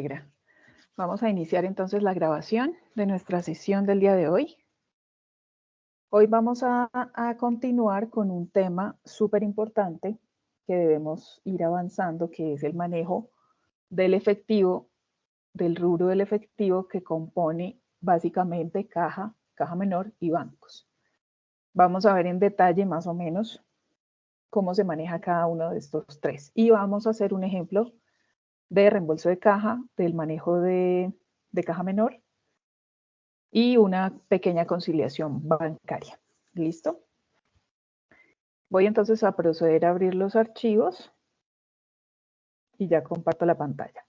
alegra. Vamos a iniciar entonces la grabación de nuestra sesión del día de hoy. Hoy vamos a continuar con un tema súper importante que debemos ir avanzando, que es el manejo del efectivo, del rubro del efectivo que compone básicamente caja menor y bancos. Vamos a ver en detalle más o menos cómo se maneja cada uno de estos tres. Y vamos a hacer un ejemplo de reembolso de caja, del manejo de caja menor y una pequeña conciliación bancaria. ¿Listo? Voy entonces a proceder a abrir los archivos y ya comparto la pantalla.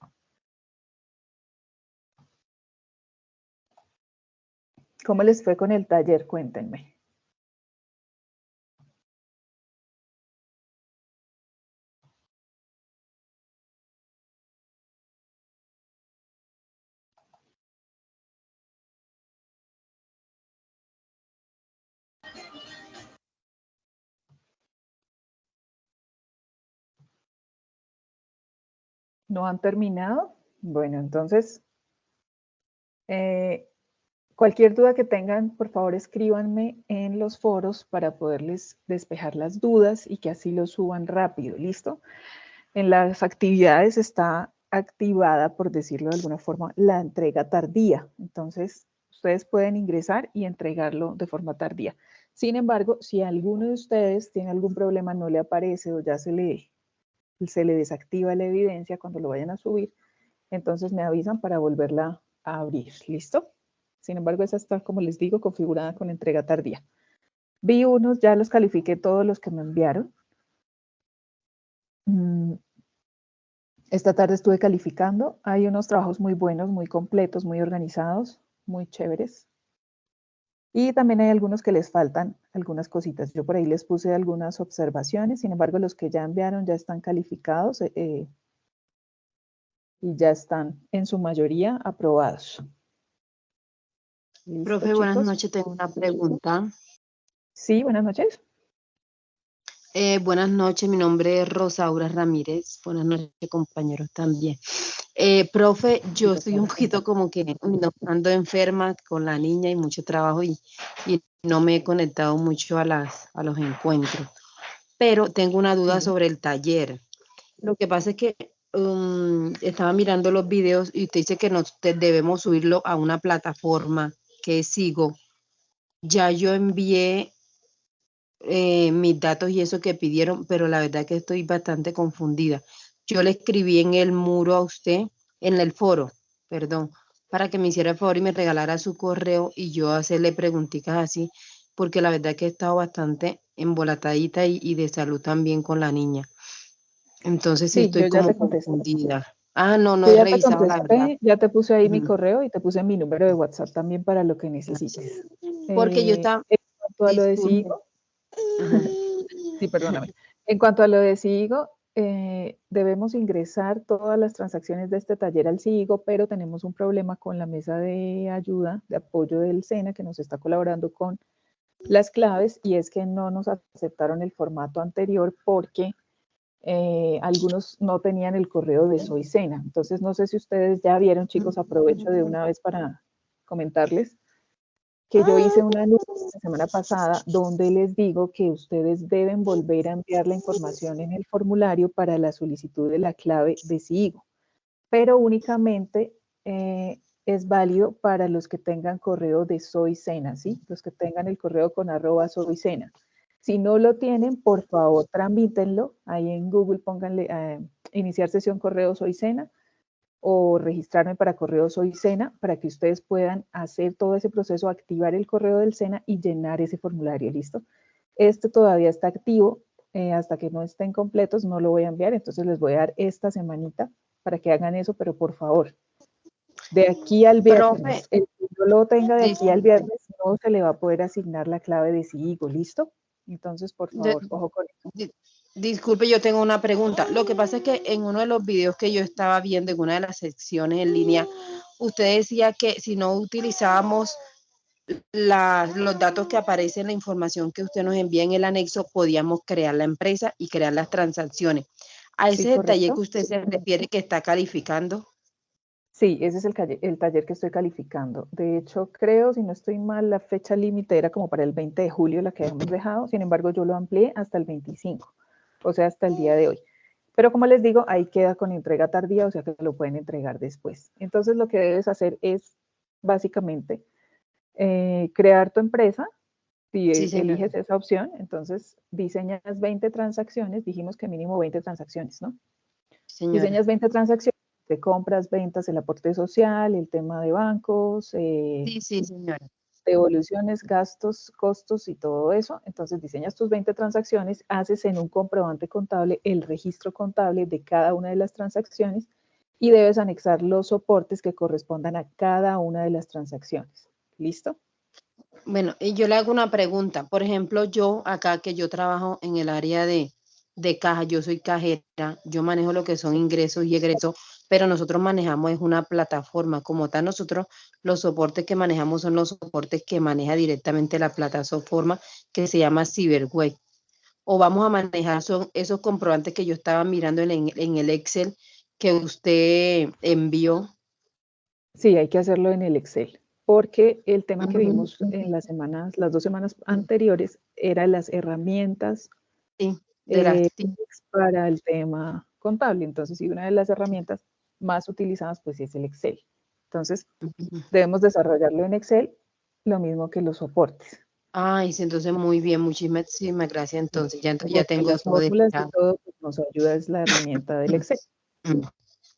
¿Cómo les fue con el taller? Cuéntenme. ¿No han terminado? Bueno, entonces, cualquier duda que tengan, por favor, escríbanme en los foros para poderles despejar las dudas y que así lo suban rápido, ¿listo? En las actividades está activada, por decirlo de alguna forma, la entrega tardía. Entonces, ustedes pueden ingresar y entregarlo de forma tardía. Sin embargo, si alguno de ustedes tiene algún problema, no le aparece o ya se le desactiva la evidencia cuando lo vayan a subir, entonces me avisan para volverla a abrir. ¿Listo? Sin embargo, esa está, como les digo, configurada con entrega tardía. Vi unos, ya los califiqué todos los que me enviaron. Esta tarde estuve calificando. Hay unos trabajos muy buenos, muy completos, muy organizados, muy chéveres. Y también hay algunos que les faltan algunas cositas. Yo por ahí les puse algunas observaciones. Sin embargo, los que ya enviaron ya están calificados y ya están en su mayoría aprobados. ¿Listo, profe, chicos? buenas noches, tengo una pregunta. Sí, buenas noches. Buenas noches, mi nombre es Rosaura Ramírez. Buenas noches, compañeros también. Profe, yo estoy un poquito como que ando enferma con la niña y mucho trabajo y no me he conectado mucho a los encuentros. Pero tengo una duda sobre el taller. Lo que pasa es que estaba mirando los videos y usted dice que debemos subirlo a una plataforma que sigo. Ya yo envié mis datos y eso que pidieron, pero la verdad que estoy bastante confundida. Yo le escribí en el muro a usted, en el foro, perdón, para que me hiciera el favor y me regalara su correo y yo hacerle preguntitas así, porque la verdad que he estado bastante embolatadita y de salud también con la niña. Entonces sí Sí, yo estoy ya como te contesté. confundida. Ah, no Yo he ya te revisado la verdad. contesté, ya te puse ahí mi Ujú. correo y te puse mi número de WhatsApp también para lo que necesites. Porque yo estaba, En cuanto a lo de disculpe. Sigo, Ajá. sí, perdóname. En cuanto a lo de Sigo, debemos ingresar todas las transacciones de este taller al Sigo, pero tenemos un problema con la mesa de ayuda, de apoyo del SENA, que nos está colaborando con las claves, y es que no nos aceptaron el formato anterior porque algunos no tenían el correo de Soy Sena. Entonces, no sé si ustedes ya vieron, chicos, aprovecho de una vez para comentarles que yo hice un anuncio la semana pasada donde les digo que ustedes deben volver a enviar la información en el formulario para la solicitud de la clave de SIGO, pero únicamente es válido para los que tengan correo de Soy Sena, ¿sí? Los que tengan el correo con @Soy Sena. Si no lo tienen, por favor, tramítenlo. Ahí en Google pónganle iniciar sesión correo Soy Sena o registrarme para correo Soy Sena para que ustedes puedan hacer todo ese proceso, activar el correo del Sena y llenar ese formulario, ¿listo? Este todavía está activo, hasta que no estén completos no lo voy a enviar, entonces les voy a dar esta semanita para que hagan eso, pero por favor, de aquí al Profe, viernes, el que no lo tenga de aquí al disculpe. viernes no se le va a poder asignar la clave de SIGO, ¿listo? Entonces, por favor, ojo con eso. Disculpe, yo tengo una pregunta. Lo que pasa es que en uno de los videos que yo estaba viendo en una de las secciones en línea, usted decía que si no utilizábamos los datos que aparecen en la información que usted nos envía en el anexo, podíamos crear la empresa y crear las transacciones. ¿A Sí, ese detalle que correcto. usted se refiere que está calificando? Sí, ese es el taller que estoy calificando. De hecho, creo, si no estoy mal, la fecha límite era como para el 20 de julio la que habíamos dejado. Sin embargo, yo lo amplié hasta el 25, o sea, hasta el día de hoy. Pero como les digo, ahí queda con entrega tardía, o sea que lo pueden entregar después. Entonces, lo que debes hacer es, básicamente, crear tu empresa. Si Sí, señora. eliges esa opción, entonces diseñas 20 transacciones, dijimos que mínimo 20 transacciones, ¿no? Señora. Diseñas 20 transacciones de compras, ventas, el aporte social, el tema de bancos, Sí, sí, señora. devoluciones, gastos, costos y todo eso. Entonces diseñas tus 20 transacciones, haces en un comprobante contable el registro contable de cada una de las transacciones y debes anexar los soportes que correspondan a cada una de las transacciones. ¿Listo? Bueno, y yo le hago una pregunta. Por ejemplo, yo acá que yo trabajo en el área de caja, yo soy cajera, yo manejo lo que son Sí. ingresos y egresos, pero nosotros manejamos es una plataforma. Como tal, nosotros los soportes que manejamos son los soportes que maneja directamente la plataforma que se llama CyberWay. O vamos a manejar son esos comprobantes que yo estaba mirando en el Excel que usted envió. Sí, hay que hacerlo en el Excel, porque el tema que Ujú, vimos en las 2 semanas anteriores, era las herramientas sí, de las para el tema contable. Entonces, y una de las herramientas más utilizadas, pues, es el Excel. Entonces, debemos desarrollarlo en Excel, lo mismo que los soportes. Ay, sí, entonces muy bien, muchísimas gracias. Sí, Entonces, entonces ya porque tengo las eso fórmulas y despejado. todo, pues, nos ayuda es la herramienta del Excel. Mm,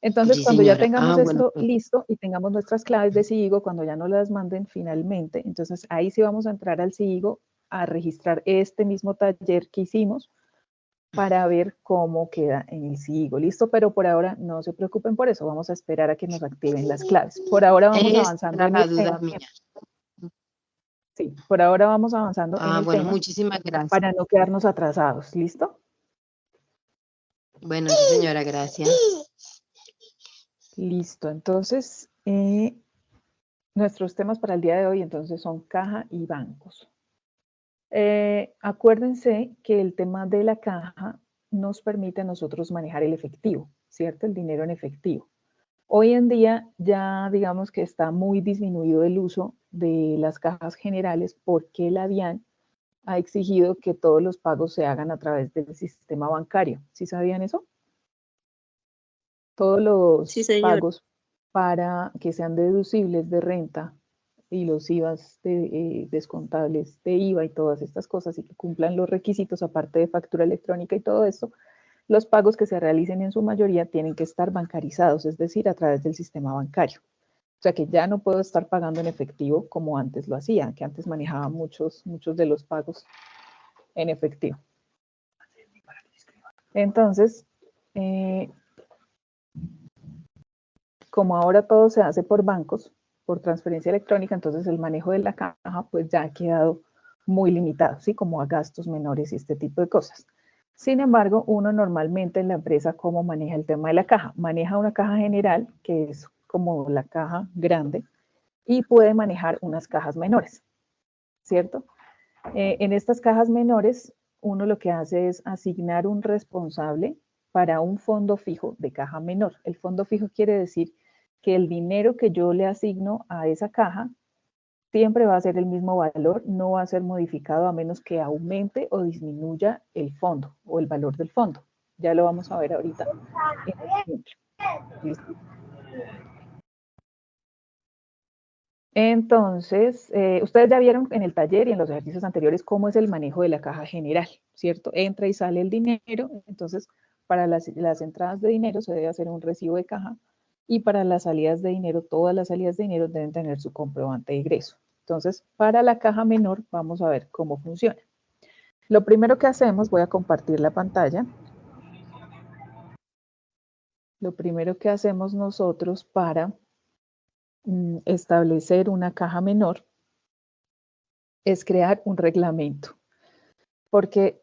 Entonces, sí, cuando ya señora. tengamos Ah, bueno, esto listo y tengamos nuestras claves de SIGO, cuando ya nos las manden finalmente, entonces ahí sí vamos a entrar al SIGO a registrar este mismo taller que hicimos para ver cómo queda en el SIGO. ¿Listo? Pero por ahora no se preocupen por eso, vamos a esperar a que nos activen las claves. Por ahora vamos esa avanzando era en la el duda tema. mía. Sí, por ahora vamos avanzando en Ah, el bueno, tema muchísimas gracias. para no quedarnos atrasados. ¿Listo? Bueno, sí, señora, gracias. Listo. Entonces, nuestros temas para el día de hoy entonces son caja y bancos. Acuérdense que el tema de la caja nos permite a nosotros manejar el efectivo, ¿cierto? El dinero en efectivo. Hoy en día ya digamos que está muy disminuido el uso de las cajas generales porque la DIAN ha exigido que todos los pagos se hagan a través del sistema bancario. ¿Sí sabían eso? Todos Sí, los señor. pagos para que sean deducibles de renta y los IVAs descontables de IVA y todas estas cosas y que cumplan los requisitos, aparte de factura electrónica y todo esto, los pagos que se realicen en su mayoría tienen que estar bancarizados, es decir, a través del sistema bancario. O sea que ya no puedo estar pagando en efectivo como antes lo hacía, que antes manejaba muchos de los pagos en efectivo. Entonces, como ahora todo se hace por bancos, por transferencia electrónica, entonces el manejo de la caja pues ya ha quedado muy limitado, ¿sí? Como a gastos menores y este tipo de cosas. Sin embargo, uno normalmente en la empresa, ¿cómo maneja el tema de la caja? Maneja una caja general, que es como la caja grande, y puede manejar unas cajas menores, ¿cierto? En estas cajas menores, uno lo que hace es asignar un responsable para un fondo fijo de caja menor. El fondo fijo quiere decir que el dinero que yo le asigno a esa caja siempre va a ser el mismo valor, no va a ser modificado a menos que aumente o disminuya el fondo o el valor del fondo. Ya lo vamos a ver ahorita en el ejemplo. ¿Listo? Entonces, ustedes ya vieron en el taller y en los ejercicios anteriores cómo es el manejo de la caja general, ¿cierto? Entra y sale el dinero, entonces para las entradas de dinero se debe hacer un recibo de caja y para las salidas de dinero, todas las salidas de dinero deben tener su comprobante de ingreso. Entonces, para la caja menor vamos a ver cómo funciona. Lo primero que hacemos, voy a compartir la pantalla. Lo primero que hacemos nosotros para establecer una caja menor es crear un reglamento, porque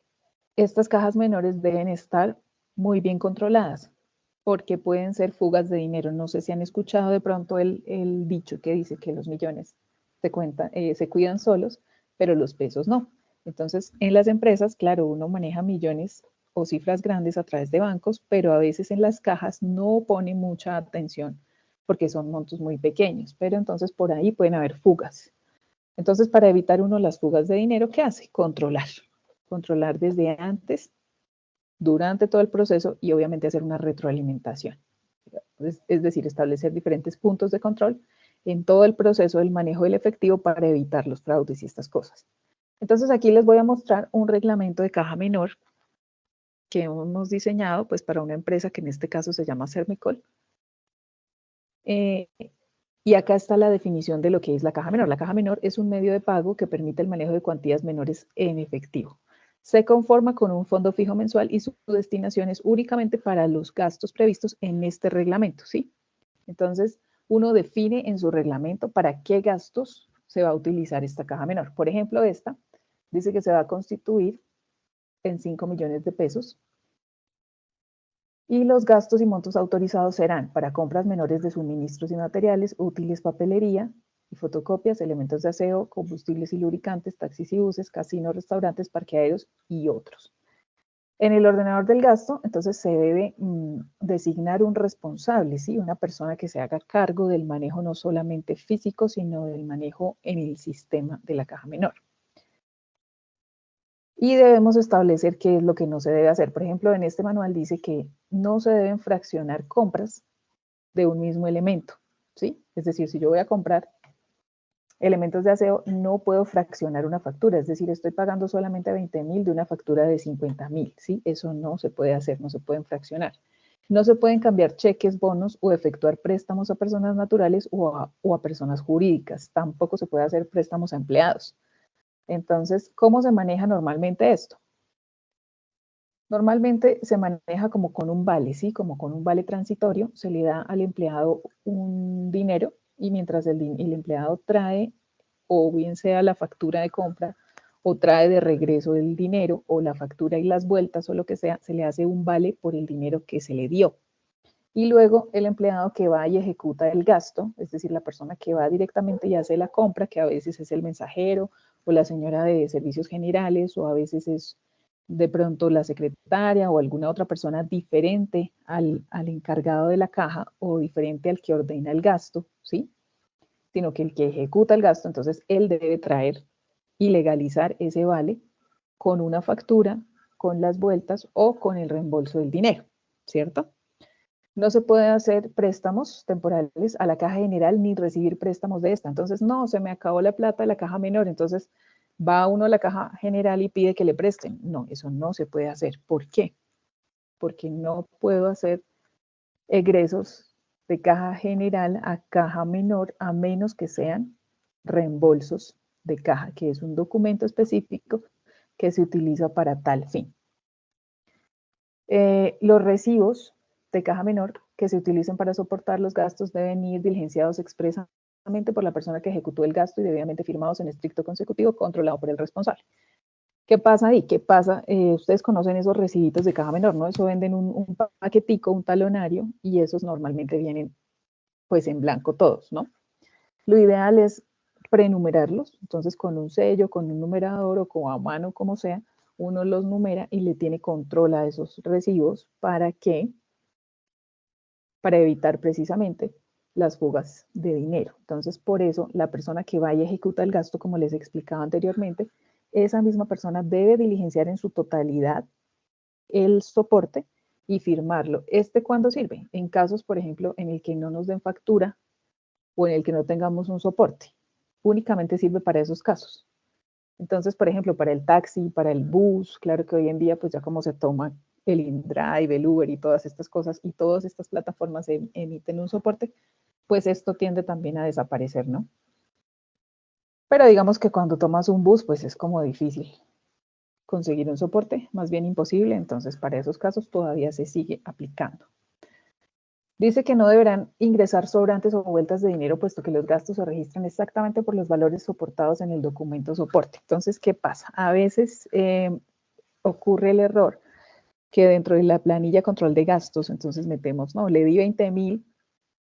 estas cajas menores deben estar muy bien controladas, porque pueden ser fugas de dinero. No sé si han escuchado de pronto el dicho que dice que los millones se cuidan solos, pero los pesos no. Entonces, en las empresas, claro, uno maneja millones o cifras grandes a través de bancos, pero a veces en las cajas no pone mucha atención porque son montos muy pequeños, pero entonces por ahí pueden haber fugas. Entonces, para evitar uno las fugas de dinero, ¿qué hace? Controlar. Controlar desde antes, durante todo el proceso y obviamente hacer una retroalimentación. Es decir, establecer diferentes puntos de control en todo el proceso del manejo del efectivo para evitar los fraudes y estas cosas. Entonces, aquí les voy a mostrar un reglamento de caja menor que hemos diseñado pues, para una empresa que en este caso se llama Sermicol. Y acá está la definición de lo que es la caja menor. La caja menor es un medio de pago que permite el manejo de cuantías menores en efectivo. Se conforma con un fondo fijo mensual y su destinación es únicamente para los gastos previstos en este reglamento, ¿sí? Entonces, uno define en su reglamento para qué gastos se va a utilizar esta caja menor. Por ejemplo, esta dice que se va a constituir en 5 millones de pesos y los gastos y montos autorizados serán para compras menores de suministros y materiales, útiles, papelería y fotocopias, elementos de aseo, combustibles y lubricantes, taxis y buses, casinos, restaurantes, parqueaderos y otros. En el ordenador del gasto, entonces se debe designar un responsable, ¿sí? Una persona que se haga cargo del manejo no solamente físico, sino del manejo en el sistema de la caja menor. Y debemos establecer qué es lo que no se debe hacer. Por ejemplo, en este manual dice que no se deben fraccionar compras de un mismo elemento, ¿sí? Es decir, si yo voy a comprar elementos de aseo, no puedo fraccionar una factura, es decir, estoy pagando solamente 20.000 de una factura de 50.000, ¿sí? Eso no se puede hacer, no se pueden fraccionar. No se pueden cambiar cheques, bonos o efectuar préstamos a personas naturales o a personas jurídicas. Tampoco se puede hacer préstamos a empleados. Entonces, ¿cómo se maneja normalmente esto? Normalmente se maneja como con un vale, ¿sí? Como con un vale transitorio, se le da al empleado un dinero y mientras el empleado trae o bien sea la factura de compra o trae de regreso el dinero o la factura y las vueltas o lo que sea, se le hace un vale por el dinero que se le dio. Y luego el empleado que va y ejecuta el gasto, es decir, la persona que va directamente y hace la compra, que a veces es el mensajero o la señora de servicios generales o a veces es de pronto la secretaria o alguna otra persona diferente al encargado de la caja o diferente al que ordena el gasto, ¿sí? Sino que el que ejecuta el gasto, entonces él debe traer y legalizar ese vale con una factura, con las vueltas o con el reembolso del dinero, ¿cierto? No se puede hacer préstamos temporales a la caja general ni recibir préstamos de esta. Entonces, no, se me acabó la plata de la caja menor, entonces va uno a la caja general y pide que le presten. No, eso no se puede hacer. ¿Por qué? Porque no puedo hacer egresos de caja general a caja menor a menos que sean reembolsos de caja, que es un documento específico que se utiliza para tal fin. Los recibos de caja menor que se utilicen para soportar los gastos deben ir diligenciados expresamente por la persona que ejecutó el gasto y debidamente firmados en estricto consecutivo, controlado por el responsable. ¿Qué pasa ahí? ¿Qué pasa? Ustedes conocen esos recibitos de caja menor, ¿no? Eso venden un paquetico, un talonario, y esos normalmente vienen pues en blanco todos, ¿no? Lo ideal es prenumerarlos, entonces con un sello, con un numerador o con a mano, como sea, uno los numera y le tiene control a esos recibos para evitar precisamente las fugas de dinero. Entonces, por eso, la persona que va y ejecuta el gasto, como les explicaba anteriormente, esa misma persona debe diligenciar en su totalidad el soporte y firmarlo. ¿Cuándo sirve? En casos, por ejemplo, en el que no nos den factura o en el que no tengamos un soporte. Únicamente sirve para esos casos. Entonces, por ejemplo, para el taxi, para el bus, claro que hoy en día, pues ya como se toma el InDrive, el Uber y todas estas cosas, y todas estas plataformas emiten un soporte, pues esto tiende también a desaparecer, ¿no? Pero digamos que cuando tomas un bus, pues es como difícil conseguir un soporte, más bien imposible, entonces para esos casos todavía se sigue aplicando. Dice que no deberán ingresar sobrantes o vueltas de dinero, puesto que los gastos se registran exactamente por los valores soportados en el documento soporte. Entonces, ¿qué pasa? A veces ocurre el error que dentro de la planilla control de gastos, entonces metemos, no, le di 20.000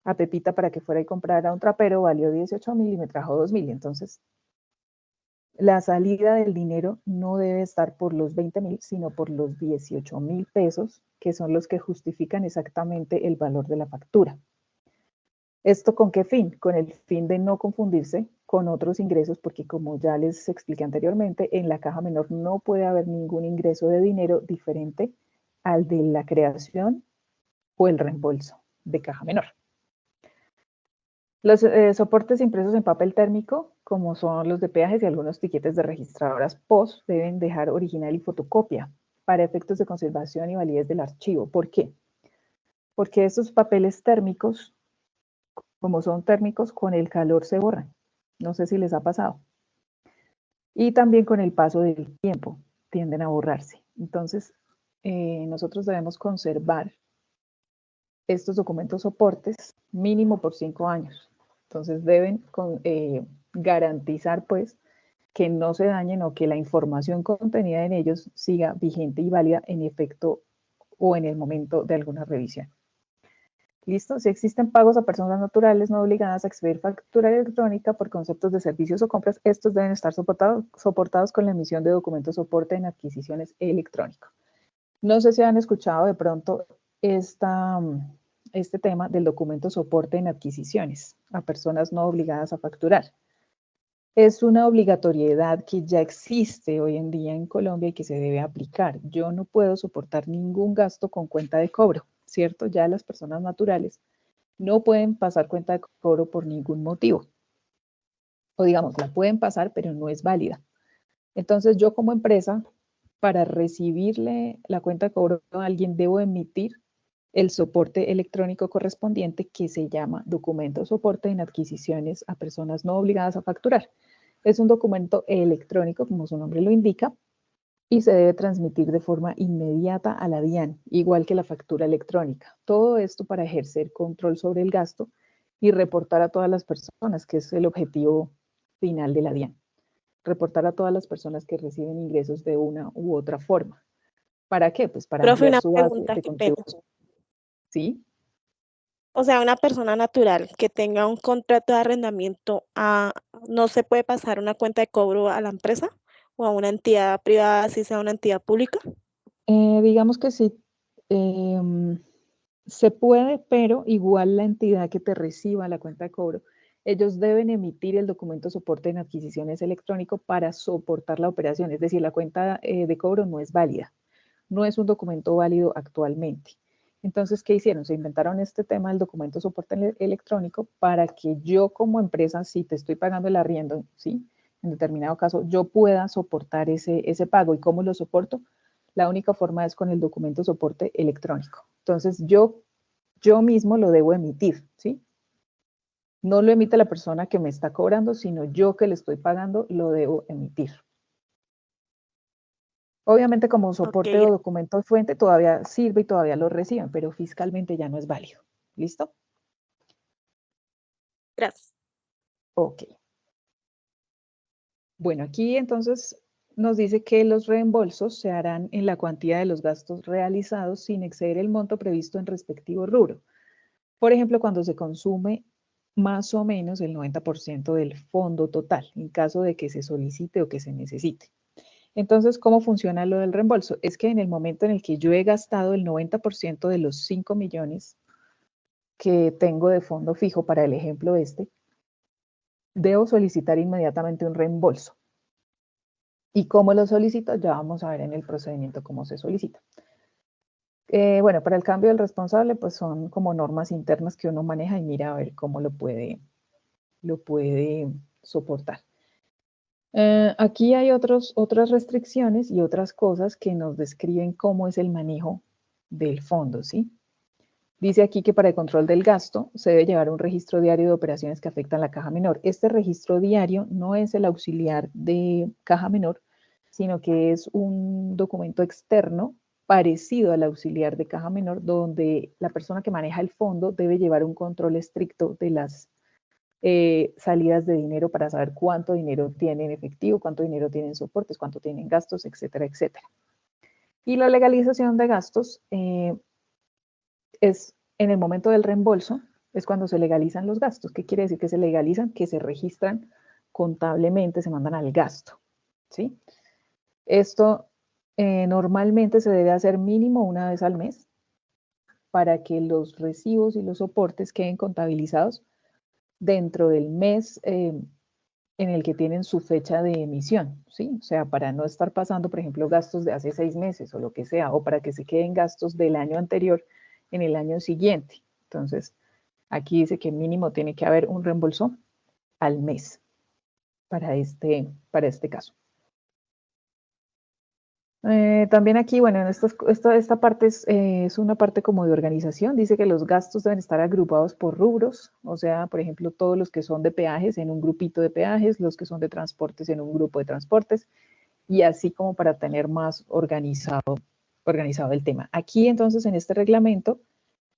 a Pepita para que fuera y comprara un trapero, valió 18.000 y me trajo 2.000. Entonces, la salida del dinero no debe estar por los 20.000, sino por los 18.000 pesos, que son los que justifican exactamente el valor de la factura. ¿Esto con qué fin? Con el fin de no confundirse con otros ingresos, porque como ya les expliqué anteriormente, en la caja menor no puede haber ningún ingreso de dinero diferente al de la creación o el reembolso de caja menor. Los soportes impresos en papel térmico, como son los de peajes y algunos tiquetes de registradoras POS, deben dejar original y fotocopia para efectos de conservación y validez del archivo. ¿Por qué? Porque estos papeles térmicos, como son térmicos, con el calor se borran. No sé si les ha pasado. Y también con el paso del tiempo tienden a borrarse. Entonces, nosotros debemos conservar estos documentos soportes mínimo por 5 años. Entonces deben garantizar pues que no se dañen o que la información contenida en ellos siga vigente y válida en efecto o en el momento de alguna revisión. ¿Listo? Si existen pagos a personas naturales no obligadas a expedir factura electrónica por conceptos de servicios o compras, estos deben estar soportados con la emisión de documentos soporte en adquisiciones electrónicas. No sé si han escuchado de pronto este tema del documento soporte en adquisiciones a personas no obligadas a facturar. Es una obligatoriedad que ya existe hoy en día en Colombia y que se debe aplicar. Yo no puedo soportar ningún gasto con cuenta de cobro, ¿cierto? Ya las personas naturales no pueden pasar cuenta de cobro por ningún motivo. O digamos, la pueden pasar, pero no es válida. Entonces yo como empresa, para recibirle la cuenta de cobro a alguien, debo emitir el soporte electrónico correspondiente que se llama documento soporte en adquisiciones a personas no obligadas a facturar. Es un documento electrónico, como su nombre lo indica, y se debe transmitir de forma inmediata a la DIAN, igual que la factura electrónica. Todo esto para ejercer control sobre el gasto y reportar a todas las personas, que es el objetivo final de la DIAN. Reportar a todas las personas que reciben ingresos de una u otra forma. ¿Para qué? Pues para Profe, ampliar una su base pregunta, de qué pena. contribución. ¿Sí? O sea, una persona natural que tenga un contrato de arrendamiento, ¿no se puede pasar una cuenta de cobro a la empresa o a una entidad privada, si sea una entidad pública? Digamos que sí, se puede, pero igual la entidad que te reciba la cuenta de cobro, ellos deben emitir el documento soporte en adquisiciones electrónico para soportar la operación. Es decir, la cuenta de cobro no es válida, no es un documento válido actualmente. Entonces, ¿qué hicieron? Se inventaron este tema del documento soporte electrónico para que yo como empresa, si te estoy pagando el arriendo, ¿sí? En determinado caso, yo pueda soportar ese pago. ¿Y cómo lo soporto? La única forma es con el documento soporte electrónico. Entonces, yo mismo lo debo emitir, ¿sí? No lo emite la persona que me está cobrando, sino yo que le estoy pagando lo debo emitir. Obviamente como Ok, soporte o documento de fuente todavía sirve y todavía lo reciben, pero fiscalmente ya no es válido. ¿Listo? gracias. Ok. Bueno, aquí entonces nos dice que los reembolsos se harán en la cuantía de los gastos realizados sin exceder el monto previsto en respectivo rubro. Por ejemplo, cuando se consume más o menos el 90% del fondo total, en caso de que se solicite o que se necesite. Entonces, ¿cómo funciona lo del reembolso? Es que en el momento en el que yo he gastado el 90% de los 5 millones que tengo de fondo fijo para el ejemplo este, debo solicitar inmediatamente un reembolso. ¿Y cómo lo solicito? Ya vamos a ver en el procedimiento cómo se solicita. Bueno, para el cambio del responsable, pues son como normas internas que uno maneja y mira a ver cómo lo puede soportar. Aquí hay otras restricciones y otras cosas que nos describen cómo es el manejo del fondo, ¿sí? Dice aquí que para el control del gasto se debe llevar un registro diario de operaciones que afectan la caja menor. Este registro diario no es el auxiliar de caja menor, sino que es un documento externo parecido al auxiliar de caja menor, donde la persona que maneja el fondo debe llevar un control estricto de las salidas de dinero para saber cuánto dinero tiene en efectivo, cuánto dinero tiene en soportes, cuánto tienen gastos, etcétera, etcétera. Y la legalización de gastos es en el momento del reembolso, es cuando se legalizan los gastos. ¿Qué quiere decir que se legalizan? Que se registran contablemente, se mandan al gasto, ¿sí? Esto normalmente se debe hacer mínimo una vez al mes para que los recibos y los soportes queden contabilizados dentro del mes en el que tienen su fecha de emisión, ¿sí? O sea, para no estar pasando, por ejemplo, gastos de hace 6 meses o lo que sea, o para que se queden gastos del año anterior en el año siguiente. Entonces, aquí dice que mínimo tiene que haber un reembolso al mes para este caso. También aquí, bueno, en esta parte es una parte como de organización. Dice que los gastos deben estar agrupados por rubros, o sea, por ejemplo, todos los que son de peajes en un grupito de peajes, los que son de transportes en un grupo de transportes, y así como para tener más organizado el tema. Aquí entonces en este reglamento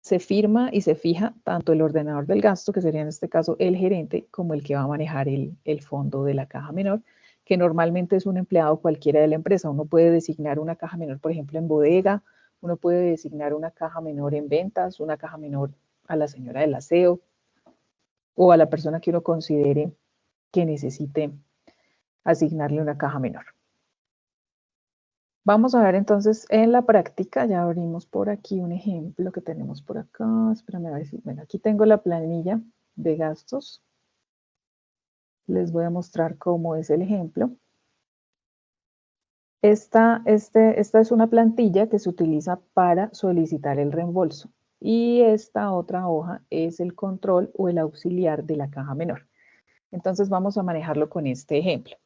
se firma y se fija tanto el ordenador del gasto, que sería en este caso el gerente, como el que va a manejar el fondo de la caja menor, que normalmente es un empleado cualquiera de la empresa. Uno puede designar una caja menor, por ejemplo, en bodega, uno puede designar una caja menor en ventas, una caja menor a la señora del aseo o a la persona que uno considere que necesite asignarle una caja menor. Vamos a ver entonces en la práctica, ya abrimos por aquí un ejemplo que tenemos por acá. Espérame a ver si, bueno, aquí tengo la planilla de gastos. Les voy a mostrar cómo es el ejemplo. Esta es una plantilla que se utiliza para solicitar el reembolso. Y esta otra hoja es el control o el auxiliar de la caja menor. Entonces vamos a manejarlo con este ejemplo.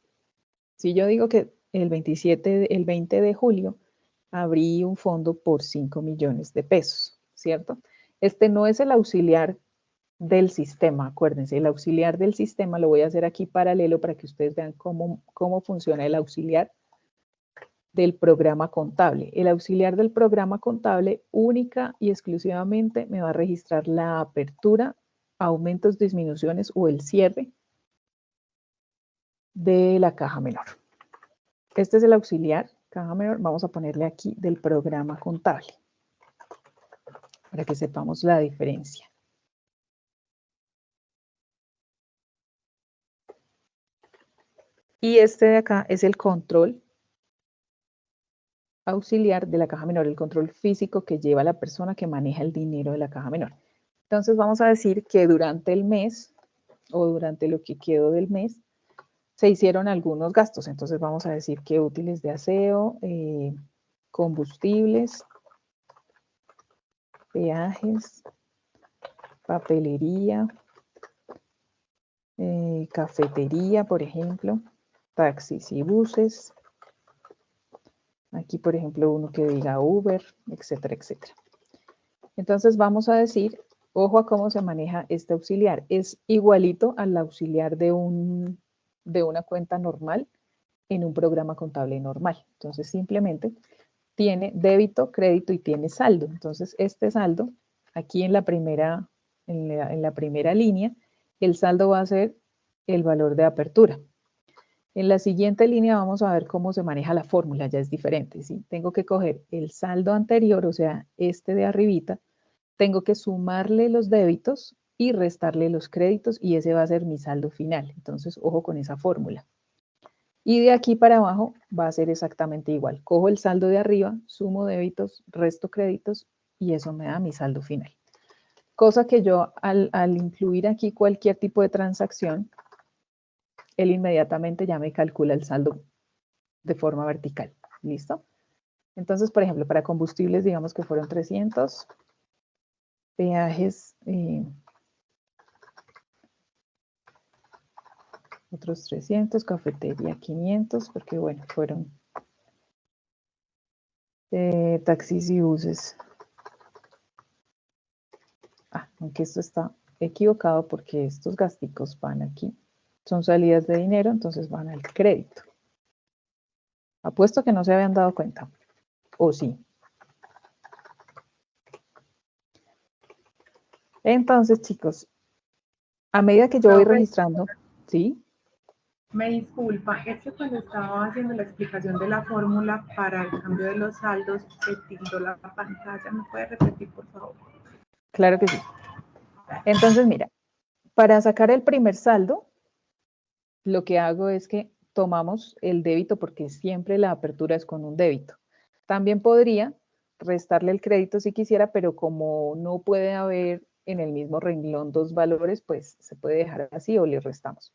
Si yo digo que el 20 de julio abrí un fondo por 5 millones de pesos, ¿cierto? Este no es el auxiliar del sistema, acuérdense, el auxiliar del sistema lo voy a hacer aquí paralelo para que ustedes vean cómo funciona el auxiliar del programa contable. El auxiliar del programa contable única y exclusivamente me va a registrar la apertura, aumentos, disminuciones o el cierre de la caja menor. Este es el auxiliar, caja menor, vamos a ponerle aquí del programa contable, para que sepamos la diferencia. Y este de acá es el control auxiliar de la caja menor, el control físico que lleva la persona que maneja el dinero de la caja menor. Entonces vamos a decir que durante el mes, o durante lo que quedó del mes, se hicieron algunos gastos. Entonces vamos a decir que útiles de aseo, combustibles, peajes, papelería, cafetería, por ejemplo, taxis y buses. Aquí, por ejemplo, uno que diga Uber, etcétera, etcétera. Entonces vamos a decir, ojo a cómo se maneja este auxiliar. Es igualito al auxiliar de una cuenta normal en un programa contable normal. Entonces simplemente tiene débito, crédito y tiene saldo. Entonces este saldo, aquí en la primera línea, el saldo va a ser el valor de apertura. En la siguiente línea vamos a ver cómo se maneja la fórmula, ya es diferente, ¿sí? Tengo que coger el saldo anterior, o sea, este de arribita, tengo que sumarle los débitos y restarle los créditos y ese va a ser mi saldo final. Entonces, ojo con esa fórmula. Y de aquí para abajo va a ser exactamente igual. Cojo el saldo de arriba, sumo débitos, resto créditos y eso me da mi saldo final. Cosa que yo al incluir aquí cualquier tipo de transacción, él inmediatamente ya me calcula el saldo de forma vertical. ¿Listo? Entonces, por ejemplo, para combustibles, digamos que fueron 300, peajes, otros 300, cafetería 500, porque bueno, fueron taxis y buses. Aunque esto está equivocado porque estos gasticos van aquí. Son salidas de dinero, entonces van al crédito. Apuesto que no se habían dado cuenta. ¿O sí? Entonces, chicos, a medida que yo voy registrando, ¿sí? Me disculpa, es que cuando estaba haciendo la explicación de la fórmula para el cambio de los saldos, se tildó la pantalla. ¿Me puede repetir, por favor? Claro que sí. Entonces, mira, para sacar el primer saldo, lo que hago es que tomamos el débito porque siempre la apertura es con un débito. También podría restarle el crédito si quisiera, pero como no puede haber en el mismo renglón dos valores, pues se puede dejar así o le restamos.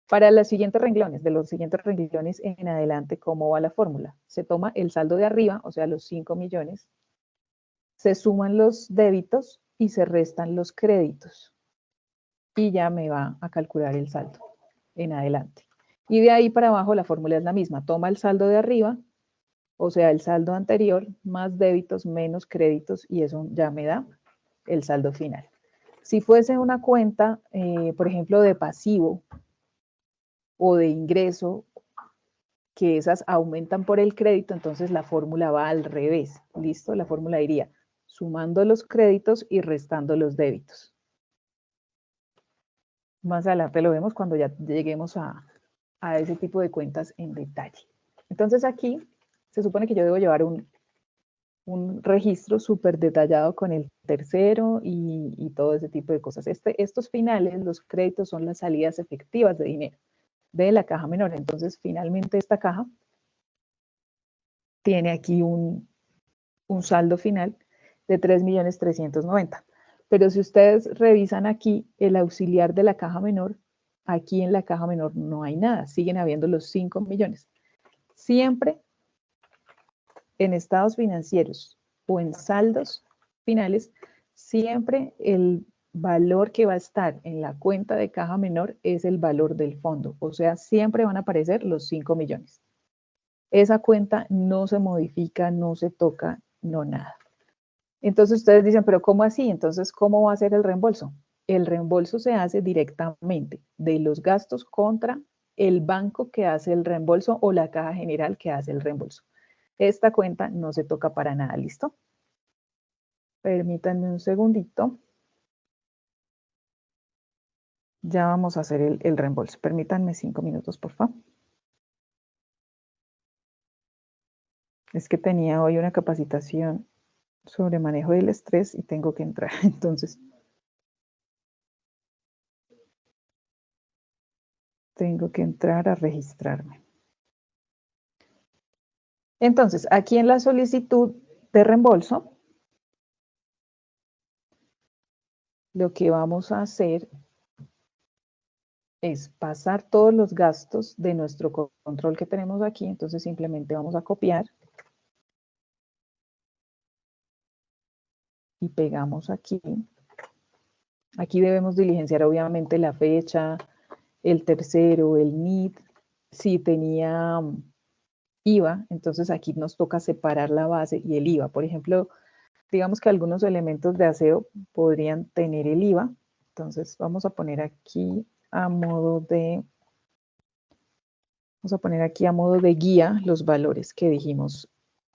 Para los siguientes renglones, de los siguientes renglones en adelante, ¿cómo va la fórmula? Se toma el saldo de arriba, o sea, los 5 millones, se suman los débitos y se restan los créditos. Y ya me va a calcular el saldo en adelante. Y de ahí para abajo la fórmula es la misma. Toma el saldo de arriba, o sea, el saldo anterior, más débitos, menos créditos, y eso ya me da el saldo final. Si fuese una cuenta, por ejemplo, de pasivo o de ingreso, que esas aumentan por el crédito, entonces la fórmula va al revés. ¿Listo? La fórmula iría sumando los créditos y restando los débitos. Más adelante lo vemos cuando ya lleguemos a ese tipo de cuentas en detalle. Entonces aquí se supone que yo debo llevar un registro súper detallado con el tercero y todo ese tipo de cosas. Estos finales, los créditos, son las salidas efectivas de dinero de la caja menor. Entonces, finalmente esta caja tiene aquí un saldo final de 3.390.000. Pero si ustedes revisan aquí el auxiliar de la caja menor, aquí en la caja menor no hay nada, siguen habiendo los 5 millones. Siempre en estados financieros o en saldos finales, siempre el valor que va a estar en la cuenta de caja menor es el valor del fondo, o sea, siempre van a aparecer los 5 millones. Esa cuenta no se modifica, no se toca, no nada. Entonces ustedes dicen, pero ¿cómo así? Entonces, ¿cómo va a ser el reembolso? El reembolso se hace directamente de los gastos contra el banco que hace el reembolso o la caja general que hace el reembolso. Esta cuenta no se toca para nada, ¿listo? Permítanme un segundito. Ya vamos a hacer el reembolso. Permítanme 5 minutos, por favor. Es que tenía hoy una capacitación sobre manejo del estrés y tengo que entrar, entonces tengo que entrar a registrarme. Entonces, aquí en la solicitud de reembolso, lo que vamos a hacer es pasar todos los gastos de nuestro control que tenemos aquí, entonces simplemente vamos a copiar y pegamos aquí. Aquí debemos diligenciar obviamente la fecha, el tercero, el NIT, si tenía IVA, entonces aquí nos toca separar la base y el IVA. Por ejemplo, digamos que algunos elementos de aseo podrían tener el IVA, entonces vamos a poner aquí a modo de, guía los valores que dijimos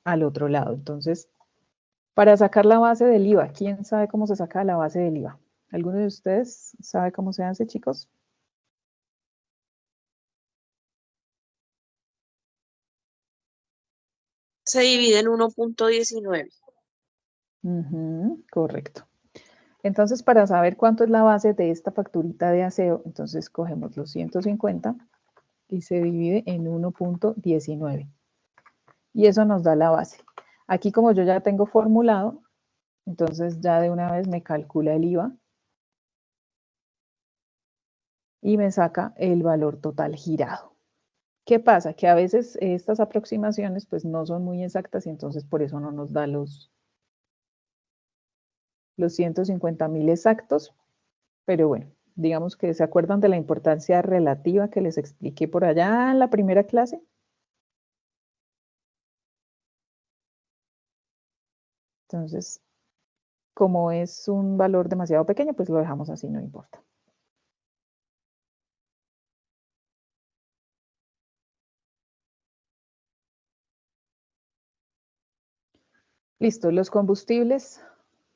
al otro lado. Entonces, para sacar la base del IVA, ¿quién sabe cómo se saca la base del IVA? ¿Alguno de ustedes sabe cómo se hace, chicos? Se divide en 1.19. Correcto. Entonces, para saber cuánto es la base de esta facturita de aseo, entonces cogemos los 150 y se divide en 1.19. Y eso nos da la base. Aquí, como yo ya tengo formulado, entonces ya de una vez me calcula el IVA y me saca el valor total girado. ¿Qué pasa? Que a veces estas aproximaciones pues no son muy exactas y entonces por eso no nos da los 150.000 exactos, pero bueno, digamos que se acuerdan de la importancia relativa que les expliqué por allá en la primera clase. Entonces, como es un valor demasiado pequeño, pues lo dejamos así, no importa. Listo, los combustibles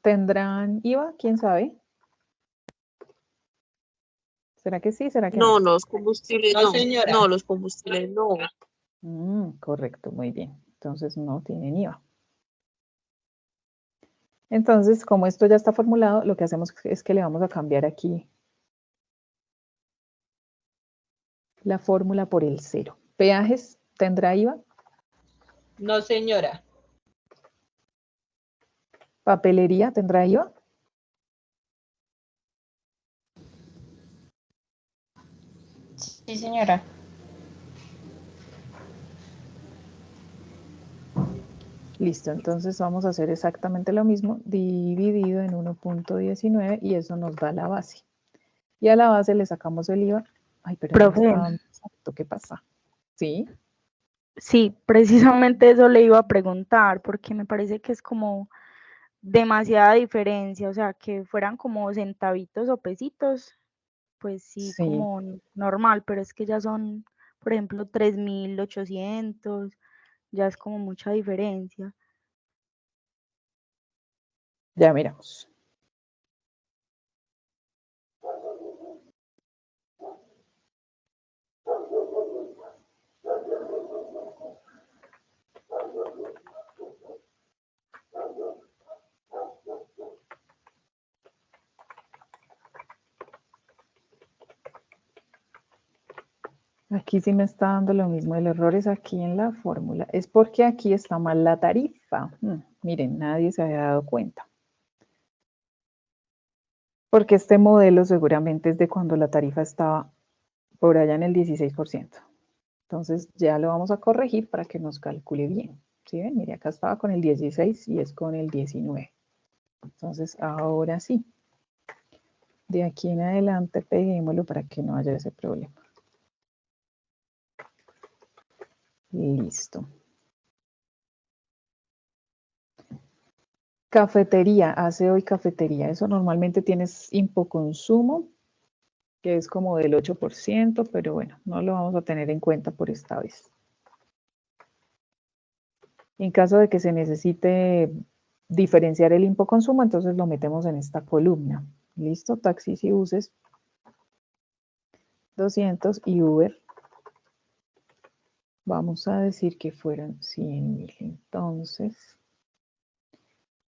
tendrán IVA, ¿quién sabe? ¿Será que sí? ¿Será que no? No, los combustibles No, no. señora. No, los combustibles no. Correcto, muy bien. Entonces no tienen IVA. Entonces, como esto ya está formulado, lo que hacemos es que le vamos a cambiar aquí la fórmula por el 0. ¿Peajes tendrá IVA? No, señora. ¿Papelería tendrá IVA? Sí, señora. Listo, entonces vamos a hacer exactamente lo mismo, dividido en 1.19 y eso nos da la base. Y a la base le sacamos el IVA. Ay, pero no me Profe. está dando exacto, ¿qué pasa? ¿Sí? Sí, precisamente eso le iba a preguntar, porque me parece que es como demasiada diferencia, o sea, que fueran como centavitos o pesitos, pues sí, Sí. como normal, pero es que ya son, por ejemplo, 3.800, ya es como mucha diferencia. Ya miramos. Aquí sí me está dando lo mismo, el error es aquí en la fórmula. Es porque aquí está mal la tarifa. Miren, nadie se había dado cuenta. Porque este modelo seguramente es de cuando la tarifa estaba por allá en el 16%. Entonces ya lo vamos a corregir para que nos calcule bien. ¿Sí ven? Mire, acá estaba con el 16 y es con el 19. Entonces ahora sí. De aquí en adelante peguémoslo para que no haya ese problema. Listo. Cafetería, hace hoy cafetería. Eso normalmente tienes impoconsumo, que es como del 8%, pero bueno, no lo vamos a tener en cuenta por esta vez. En caso de que se necesite diferenciar el impoconsumo, entonces lo metemos en esta columna. Listo, taxis y buses, 200 y Uber. Vamos a decir que fueron 100.000.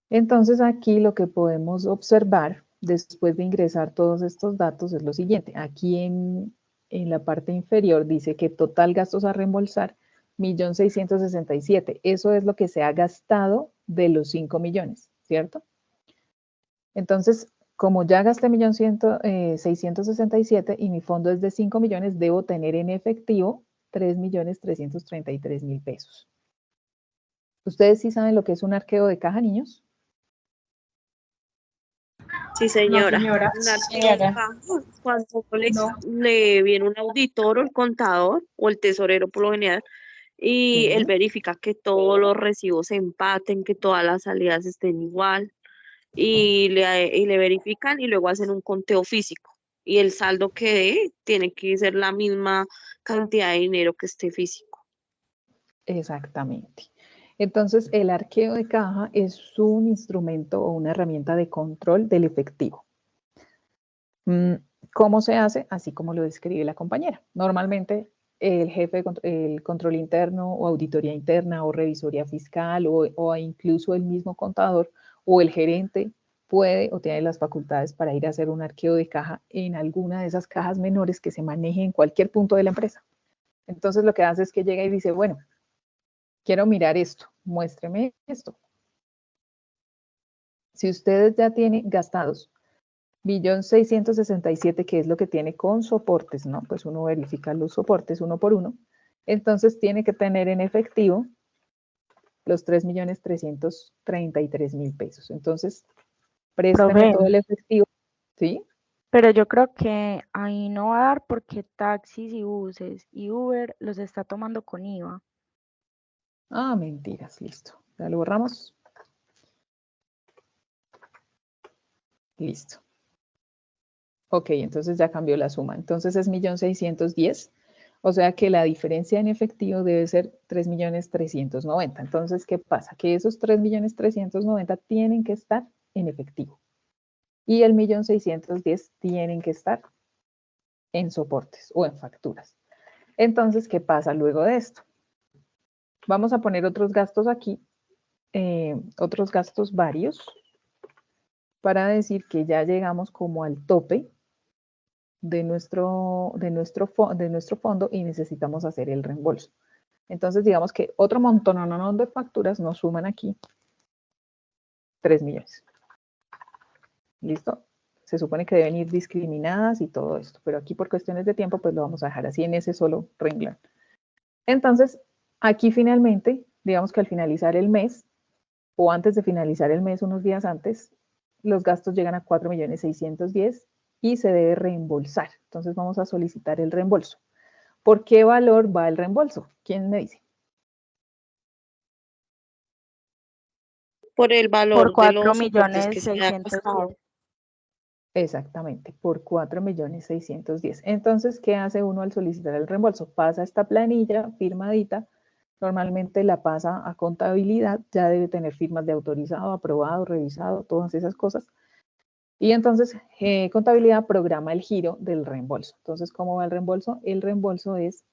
Entonces aquí lo que podemos observar después de ingresar todos estos datos es lo siguiente. Aquí en la parte inferior dice que total gastos a reembolsar, 1.667.000. Eso es lo que se ha gastado de los 5 millones, ¿cierto? Entonces, como ya gasté 1.667.000 y mi fondo es de 5 millones, debo tener en efectivo 3.333.000 pesos. ¿Ustedes sí saben lo que es un arqueo de caja, niños? Sí, señora. No, señora. Un arqueo de Señora. caja, cuando No. le viene un auditor o el contador o el tesorero por lo general y Sí. él verifica que todos los recibos se empaten, que todas las salidas estén igual y le verifican y luego hacen un conteo físico. Y el saldo que dé tiene que ser la misma cantidad de dinero que esté físico. Exactamente. Entonces, el arqueo de caja es un instrumento o una herramienta de control del efectivo. ¿Cómo se hace? Así como lo describe la compañera. Normalmente, el jefe, el control interno o auditoría interna o revisoría fiscal o incluso el mismo contador o el gerente puede o tiene las facultades para ir a hacer un arqueo de caja en alguna de esas cajas menores que se maneje en cualquier punto de la empresa. Entonces, lo que hace es que llega y dice, bueno, quiero mirar esto, muéstreme esto. Si ustedes ya tienen gastados 1.667.000, que es lo que tiene con soportes, ¿no? Pues uno verifica los soportes uno por uno. Entonces tiene que tener en efectivo los 3.333.000 pesos. Entonces, présteme Profe, todo el efectivo, ¿sí? pero yo creo que ahí no va a dar porque taxis y buses y Uber los está tomando con IVA. Ah, mentiras, listo. Ya lo borramos. Listo. Ok, entonces ya cambió la suma. Entonces es 1.610.000. O sea que la diferencia en efectivo debe ser 3.390.000. Entonces, ¿qué pasa? Que esos 3.390.000 tienen que estar en efectivo. Y el 1.610.000 tienen que estar en soportes o en facturas. Entonces, ¿qué pasa luego de esto? Vamos a poner otros gastos aquí, otros gastos varios, para decir que ya llegamos como al tope de nuestro fondo y necesitamos hacer el reembolso. Entonces, digamos que otro montón de facturas nos suman aquí 3 millones. ¿Listo? se supone que deben ir discriminadas y todo esto, pero aquí por cuestiones de tiempo pues lo vamos a dejar así en ese solo renglón. Entonces, aquí finalmente, digamos que al finalizar el mes, o antes de finalizar el mes, unos días antes, los gastos llegan a 4.610.000 y se debe reembolsar. Entonces vamos a solicitar el reembolso. ¿Por qué valor va el reembolso? ¿Quién me dice? Por el Por valor de los soportes que se ha 4.610.000. gastado. Exactamente, por 4.610.000. Entonces, ¿qué hace uno al solicitar el reembolso? Pasa esta planilla firmadita, normalmente la pasa a contabilidad, ya debe tener firmas de autorizado, aprobado, revisado, todas esas cosas. Y entonces, contabilidad programa el giro del reembolso. Entonces, ¿cómo va el reembolso? El reembolso es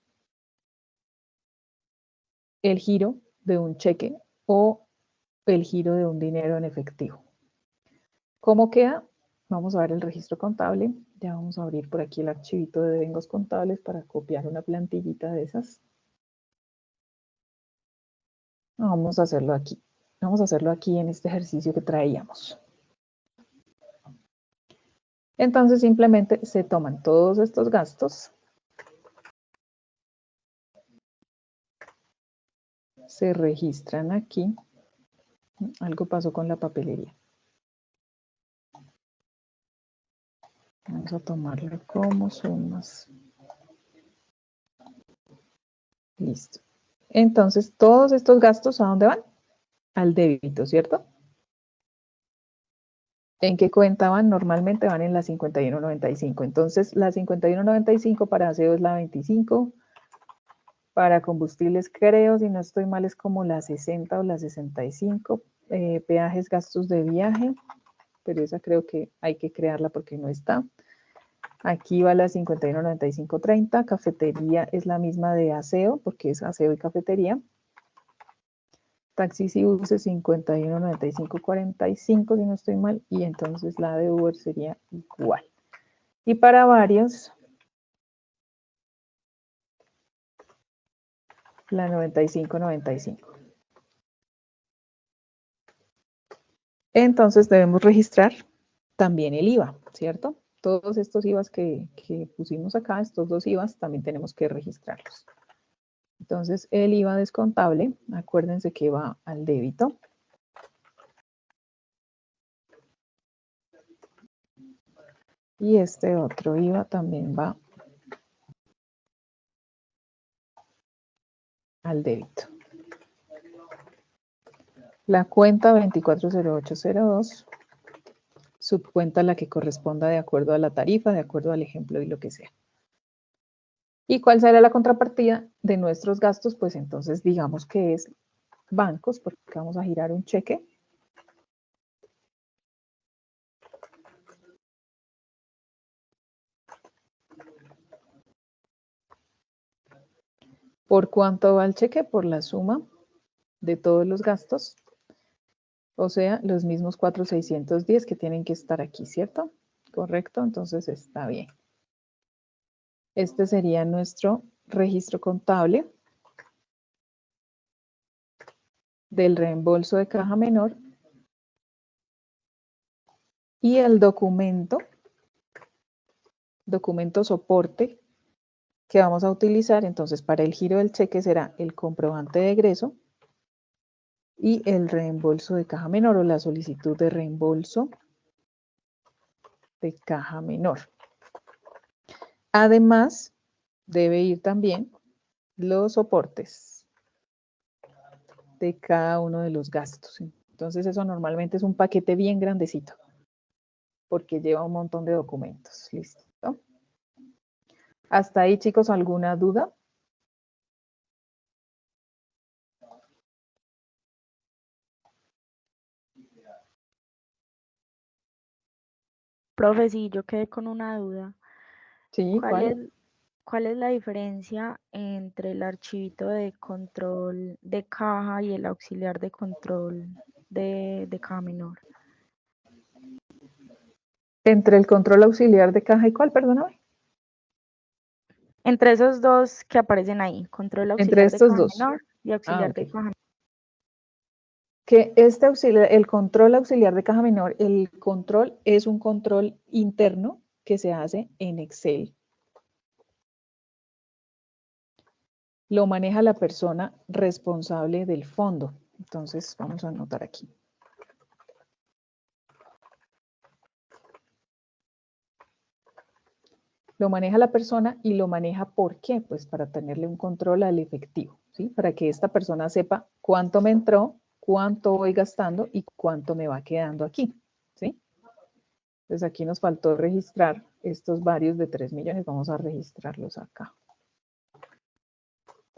el giro de un cheque o el giro de un dinero en efectivo. ¿Cómo queda? Vamos a ver el registro contable. Ya vamos a abrir por aquí el archivito de devengos contables para copiar una plantillita de esas. Vamos a hacerlo aquí. Vamos a hacerlo aquí en este ejercicio que traíamos. Entonces simplemente se toman todos estos gastos, se registran aquí. Algo pasó con la papelería. Vamos a tomarlo como sumas. Listo. Entonces, todos estos gastos, ¿a dónde van? Al débito, ¿cierto? ¿En qué cuenta van? Normalmente van en la 5195. Entonces, la 5195 para aseo es la 25. Para combustibles, creo, si no estoy mal, es como la 60 o la 65. Peajes, gastos de viaje, pero esa creo que hay que crearla porque no está. Aquí va la 519530. Cafetería es la misma de aseo, porque es aseo y cafetería. Taxis y buses 519545, si no estoy mal, y entonces la de Uber sería igual. Y para varios, la 9595. Entonces debemos registrar también el IVA, ¿cierto? Todos estos IVAs que pusimos acá, estos dos IVAs, también tenemos que registrarlos. Entonces el IVA descontable, acuérdense que va al débito. Y este otro IVA también va al débito. La cuenta 240802, subcuenta la que corresponda de acuerdo a la tarifa, de acuerdo al ejemplo y lo que sea. ¿Y cuál será la contrapartida de nuestros gastos? Pues entonces digamos que es bancos, porque vamos a girar un cheque. ¿Por cuánto va el cheque? Por la suma de todos los gastos. O sea, los mismos 4.610 que tienen que estar aquí, ¿cierto? Correcto, entonces está bien. Este sería nuestro registro contable del reembolso de caja menor y el documento soporte que vamos a utilizar. Entonces, para el giro del cheque será el comprobante de egreso y el reembolso de caja menor o la solicitud de reembolso de caja menor. Además, debe ir también los soportes de cada uno de los gastos. Entonces, eso normalmente es un paquete bien grandecito, porque lleva un montón de documentos. ¿Listo? ¿Hasta ahí, chicos, alguna duda? Profe, sí, yo quedé con una duda. Sí, ¿Cuál es la diferencia entre el archivito de control de caja y el auxiliar de control de caja menor? ¿Entre el control auxiliar de caja y cuál, perdóname? Entre esos dos que aparecen ahí, control Entre auxiliar de estos caja dos. menor y auxiliar Ok. de caja menor. Que este auxiliar, el control auxiliar de caja menor, el control es un control interno que se hace en Excel. Lo maneja la persona responsable del fondo. Entonces, vamos a anotar aquí. Lo maneja la persona y lo maneja ¿por qué? Pues para tenerle un control al efectivo, ¿sí? Para que esta persona sepa cuánto me entró, cuánto voy gastando y cuánto me va quedando aquí, ¿sí? Entonces aquí nos faltó registrar estos varios de 3 millones. Vamos a registrarlos acá.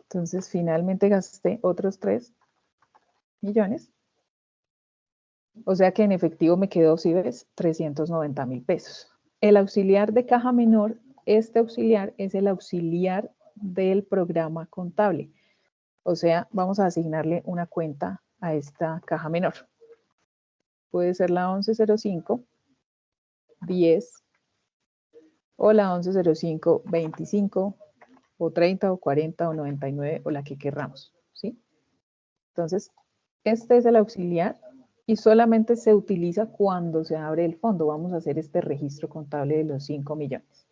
Entonces finalmente gasté otros 3 millones. O sea que en efectivo me quedó, si ves, 390.000 pesos. El auxiliar de caja menor, este auxiliar es el auxiliar del programa contable. O sea, vamos a asignarle una cuenta a esta caja menor. Puede ser la 1105, 10, o la 1105, 25, o 30, o 40, o 99, o la que querramos, ¿sí? Entonces, este es el auxiliar y solamente se utiliza cuando se abre el fondo. Vamos a hacer este registro contable de los 5 millones.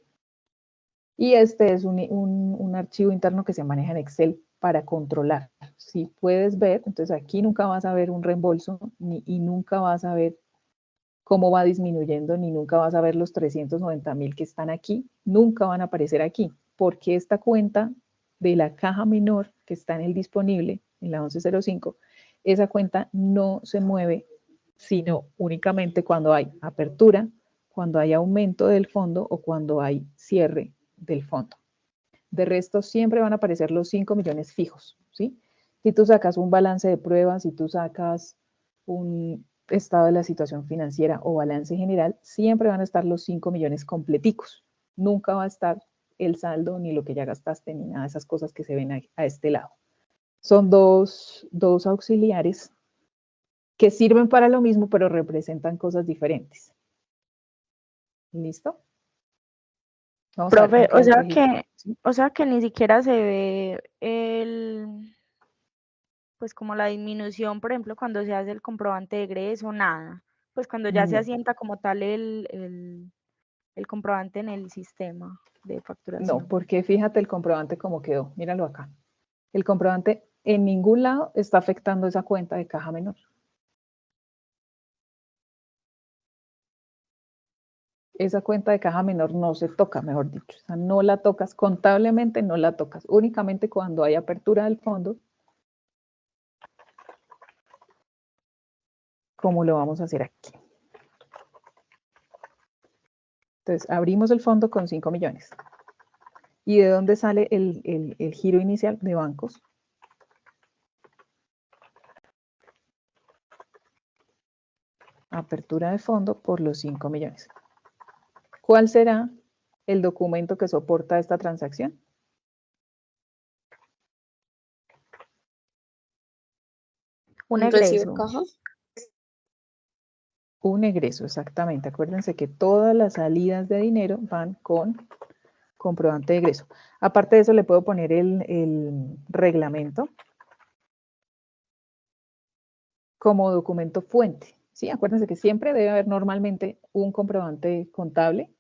Y este es un archivo interno que se maneja en Excel para controlar. Si puedes ver, entonces aquí nunca vas a ver un reembolso y nunca vas a ver cómo va disminuyendo, ni nunca vas a ver los 390.000 que están aquí, nunca van a aparecer aquí, porque esta cuenta de la caja menor que está en el disponible, en la 1105, esa cuenta no se mueve, sino únicamente cuando hay apertura, cuando hay aumento del fondo o cuando hay cierre del fondo. De resto, siempre van a aparecer los 5 millones fijos, ¿sí? Si tú sacas un balance de pruebas, si tú sacas un estado de la situación financiera o balance general, siempre van a estar los 5 millones completicos. Nunca va a estar el saldo, ni lo que ya gastaste, ni nada de esas cosas que se ven a este lado. Son dos auxiliares que sirven para lo mismo, pero representan cosas diferentes. ¿Listo? Vamos Profe, a ver o sea que ni siquiera se ve pues como la disminución, por ejemplo, cuando se hace el comprobante de egreso, nada. Pues cuando ya se asienta como tal el comprobante en el sistema de facturación. No, porque fíjate el comprobante cómo quedó. Míralo acá. El comprobante en ningún lado está afectando esa cuenta de caja menor. Esa cuenta de caja menor no se toca, mejor dicho. O sea, no la tocas, contablemente no la tocas. Únicamente cuando hay apertura del fondo, como lo vamos a hacer aquí. Entonces, abrimos el fondo con 5 millones. ¿Y de dónde sale el giro inicial? De bancos. Apertura de fondo por los 5 millones. ¿Cuál será el documento que soporta esta transacción? Un recibo egreso. caja. Un egreso, exactamente. Acuérdense que todas las salidas de dinero van con comprobante de egreso. Aparte de eso, le puedo poner el reglamento como documento fuente. ¿Sí? Acuérdense que siempre debe haber normalmente un comprobante contable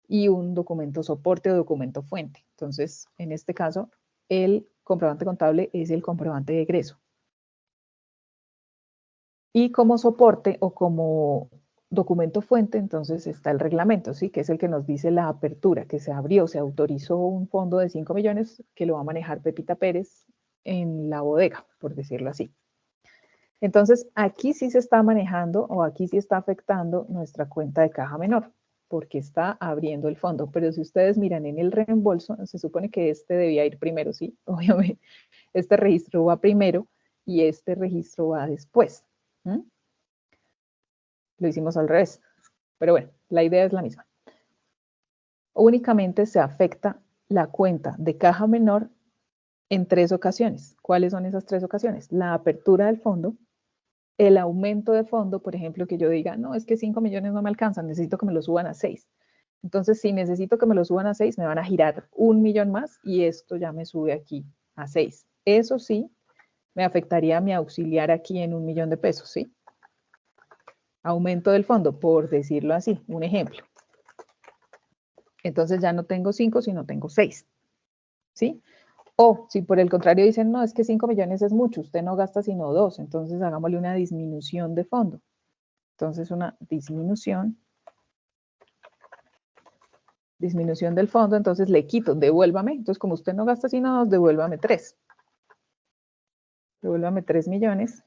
y un documento soporte o documento fuente. Entonces, en este caso, el comprobante contable es el comprobante de egreso. Y como soporte o como documento fuente, entonces está el reglamento, ¿sí? Que es el que nos dice la apertura, que se abrió, se autorizó un fondo de 5 millones que lo va a manejar Pepita Pérez en la bodega, por decirlo así. Entonces, aquí sí se está manejando o aquí sí está afectando nuestra cuenta de caja menor, porque está abriendo el fondo. Pero si ustedes miran en el reembolso, se supone que este debía ir primero, ¿sí? Obviamente, este registro va primero y este registro va después. Lo hicimos al revés, pero bueno, la idea es la misma. Únicamente se afecta la cuenta de caja menor en 3 ocasiones. ¿Cuáles son esas 3 ocasiones? La apertura del fondo, el aumento de fondo, por ejemplo, que yo diga, no, es que 5 millones no me alcanzan, necesito que me lo suban a 6. Entonces, si necesito que me lo suban a 6, me van a girar 1 millón más y esto ya me sube aquí a 6. Eso sí, me afectaría a mi auxiliar aquí en 1.000.000 de pesos, ¿sí? Aumento del fondo, por decirlo así, un ejemplo. Entonces ya no tengo 5, sino tengo 6, ¿sí? O si por el contrario dicen, no, es que 5 millones es mucho, usted no gasta sino 2, entonces hagámosle una disminución de fondo. Entonces una disminución del fondo, entonces le quito, devuélvame. Entonces como usted no gasta sino 2, devuélvame 3. Devuélvame 3 millones.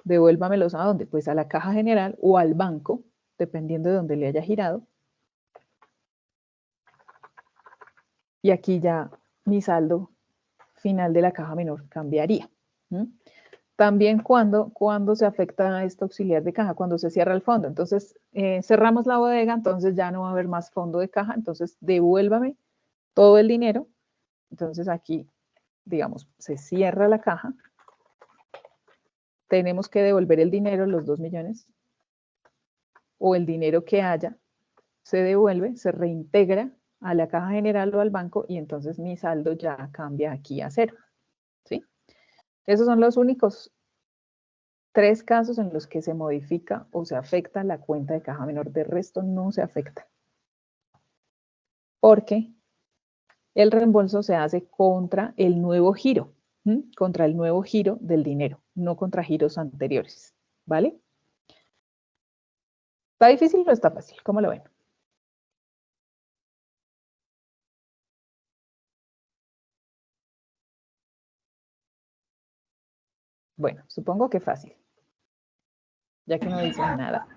Devuélvamelos ¿a dónde? Pues a la caja general o al banco, dependiendo de donde le haya girado. Y aquí ya mi saldo final de la caja menor cambiaría. También cuando se afecta a este auxiliar de caja, cuando se cierra el fondo. Entonces, cerramos la bodega, entonces ya no va a haber más fondo de caja, entonces devuélvame todo el dinero. Entonces aquí, digamos, se cierra la caja. Tenemos que devolver el dinero, los 2 millones, o el dinero que haya, se devuelve, se reintegra a la caja general o al banco y entonces mi saldo ya cambia aquí a 0, ¿sí? Esos son los únicos 3 casos en los que se modifica o se afecta la cuenta de caja menor. De resto no se afecta. Porque el reembolso se hace contra el nuevo giro, contra el nuevo giro del dinero, no contra giros anteriores, ¿vale? ¿Está difícil o está fácil? ¿Cómo lo ven? Bueno, supongo que fácil, ya que no dicen nada.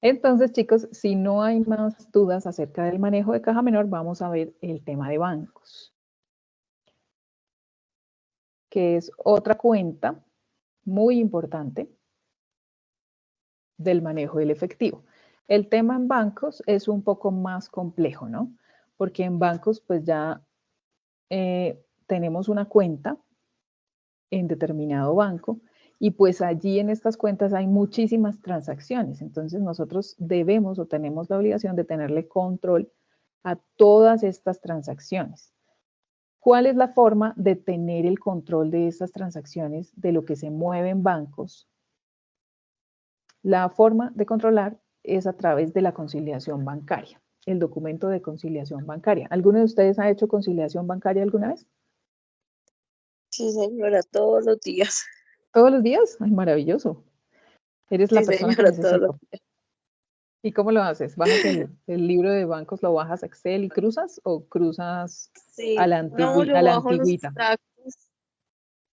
Entonces, chicos, si no hay más dudas acerca del manejo de caja menor, vamos a ver el tema de bancos, que es otra cuenta muy importante del manejo del efectivo. El tema en bancos es un poco más complejo, ¿no? Porque en bancos pues ya tenemos una cuenta en determinado banco y pues allí en estas cuentas hay muchísimas transacciones. Entonces nosotros debemos o tenemos la obligación de tenerle control a todas estas transacciones. ¿Cuál es la forma de tener el control de estas transacciones, de lo que se mueve en bancos? La forma de controlar es a través de la conciliación bancaria, el documento de conciliación bancaria. ¿Alguno de ustedes ha hecho conciliación bancaria alguna vez? Sí, señora, todos los días. ¿Todos los días? Ay, maravilloso. Eres la Sí, persona que señora, todos los necesito. días. ¿Y cómo lo haces? ¿Bajas el libro de bancos, lo bajas a Excel y cruzas o cruzas a Sí, la, no, yo a la bajo los antigüita? extractos.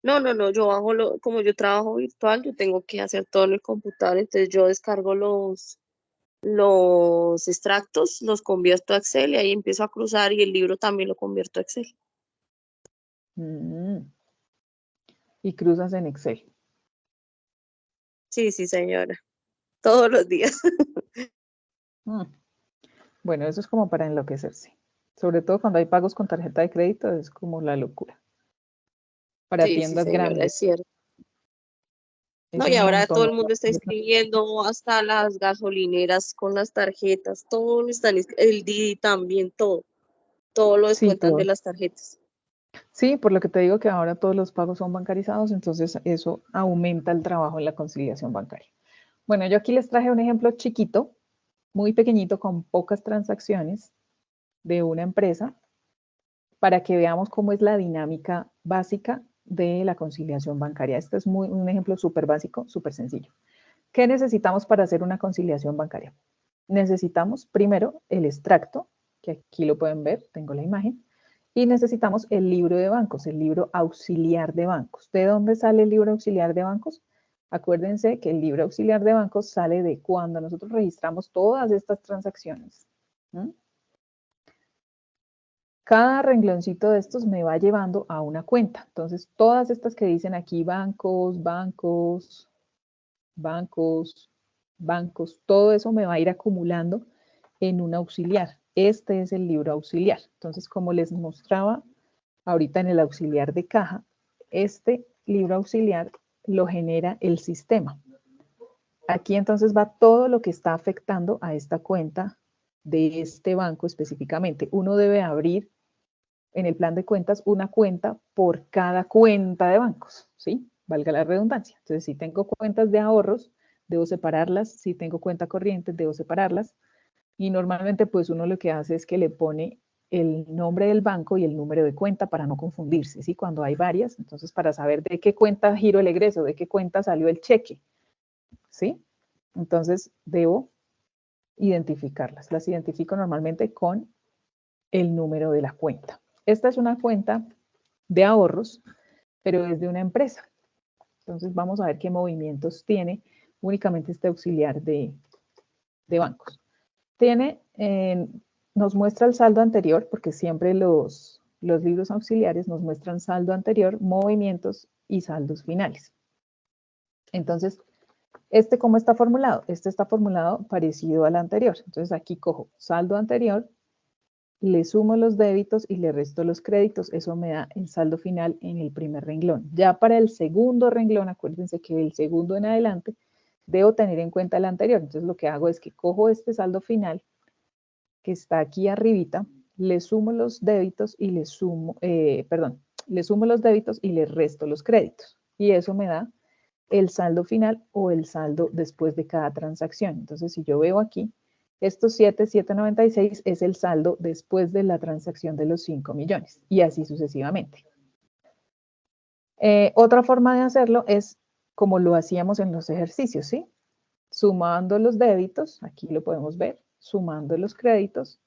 No, yo bajo como yo trabajo virtual, yo tengo que hacer todo en el computador, entonces yo descargo los extractos, los convierto a Excel y ahí empiezo a cruzar y el libro también lo convierto a Excel. Mm. Y cruzas en Excel. Sí, señora, todos los días. Mm. Bueno, eso es como para enloquecerse. Sobre todo cuando hay pagos con tarjeta de crédito, es como la locura. Para Sí, tiendas señora, es grandes, cierto. es No, y un ahora todo montón. el mundo está escribiendo, hasta las gasolineras con las tarjetas, todo lo están, el Didi también, todo lo Sí, descuentan de todo. las tarjetas. Sí, por lo que te digo que ahora todos los pagos son bancarizados, entonces eso aumenta el trabajo en la conciliación bancaria. Bueno, yo aquí les traje un ejemplo chiquito, muy pequeñito, con pocas transacciones de una empresa, para que veamos cómo es la dinámica básica de la conciliación bancaria. Este es un ejemplo súper básico, súper sencillo. ¿Qué necesitamos para hacer una conciliación bancaria? Necesitamos primero el extracto, que aquí lo pueden ver, tengo la imagen, y necesitamos el libro de bancos, el libro auxiliar de bancos. ¿De dónde sale el libro auxiliar de bancos? Acuérdense que el libro auxiliar de bancos sale de cuando nosotros registramos todas estas transacciones. Cada rengloncito de estos me va llevando a una cuenta. Entonces, todas estas que dicen aquí, bancos, bancos, bancos, bancos, todo eso me va a ir acumulando en un auxiliar. Este es el libro auxiliar. Entonces, como les mostraba ahorita en el auxiliar de caja, este libro auxiliar lo genera el sistema. Aquí entonces va todo lo que está afectando a esta cuenta de este banco específicamente. Uno debe abrir en el plan de cuentas una cuenta por cada cuenta de bancos, ¿sí? Valga la redundancia. Entonces, si tengo cuentas de ahorros, debo separarlas. Si tengo cuenta corriente, debo separarlas. Y normalmente, pues uno lo que hace es que le pone el nombre del banco y el número de cuenta para no confundirse, ¿sí? Cuando hay varias, entonces para saber de qué cuenta giro el egreso, de qué cuenta salió el cheque, ¿sí? Entonces, debo identificarlas. Las identifico normalmente con el número de la cuenta. Esta es una cuenta de ahorros, pero es de una empresa. Entonces vamos a ver qué movimientos tiene únicamente este auxiliar de bancos. Nos muestra el saldo anterior, porque siempre los libros auxiliares nos muestran saldo anterior, movimientos y saldos finales. Entonces, ¿cómo está formulado? Este está formulado parecido al anterior. Entonces aquí cojo saldo anterior, le sumo los débitos y le resto los créditos. Eso me da el saldo final en el primer renglón. Ya para el segundo renglón, acuérdense que el segundo en adelante, debo tener en cuenta el anterior. Entonces lo que hago es que cojo este saldo final, que está aquí arribita, le sumo los débitos y le sumo los débitos y le resto los créditos. Y eso me da el saldo final o el saldo después de cada transacción. Entonces, si yo veo aquí, estos 7,796 es el saldo después de la transacción de los 5 millones y así sucesivamente. Otra forma de hacerlo es como lo hacíamos en los ejercicios, ¿sí? Sumando los débitos, aquí lo podemos ver, sumando los créditos.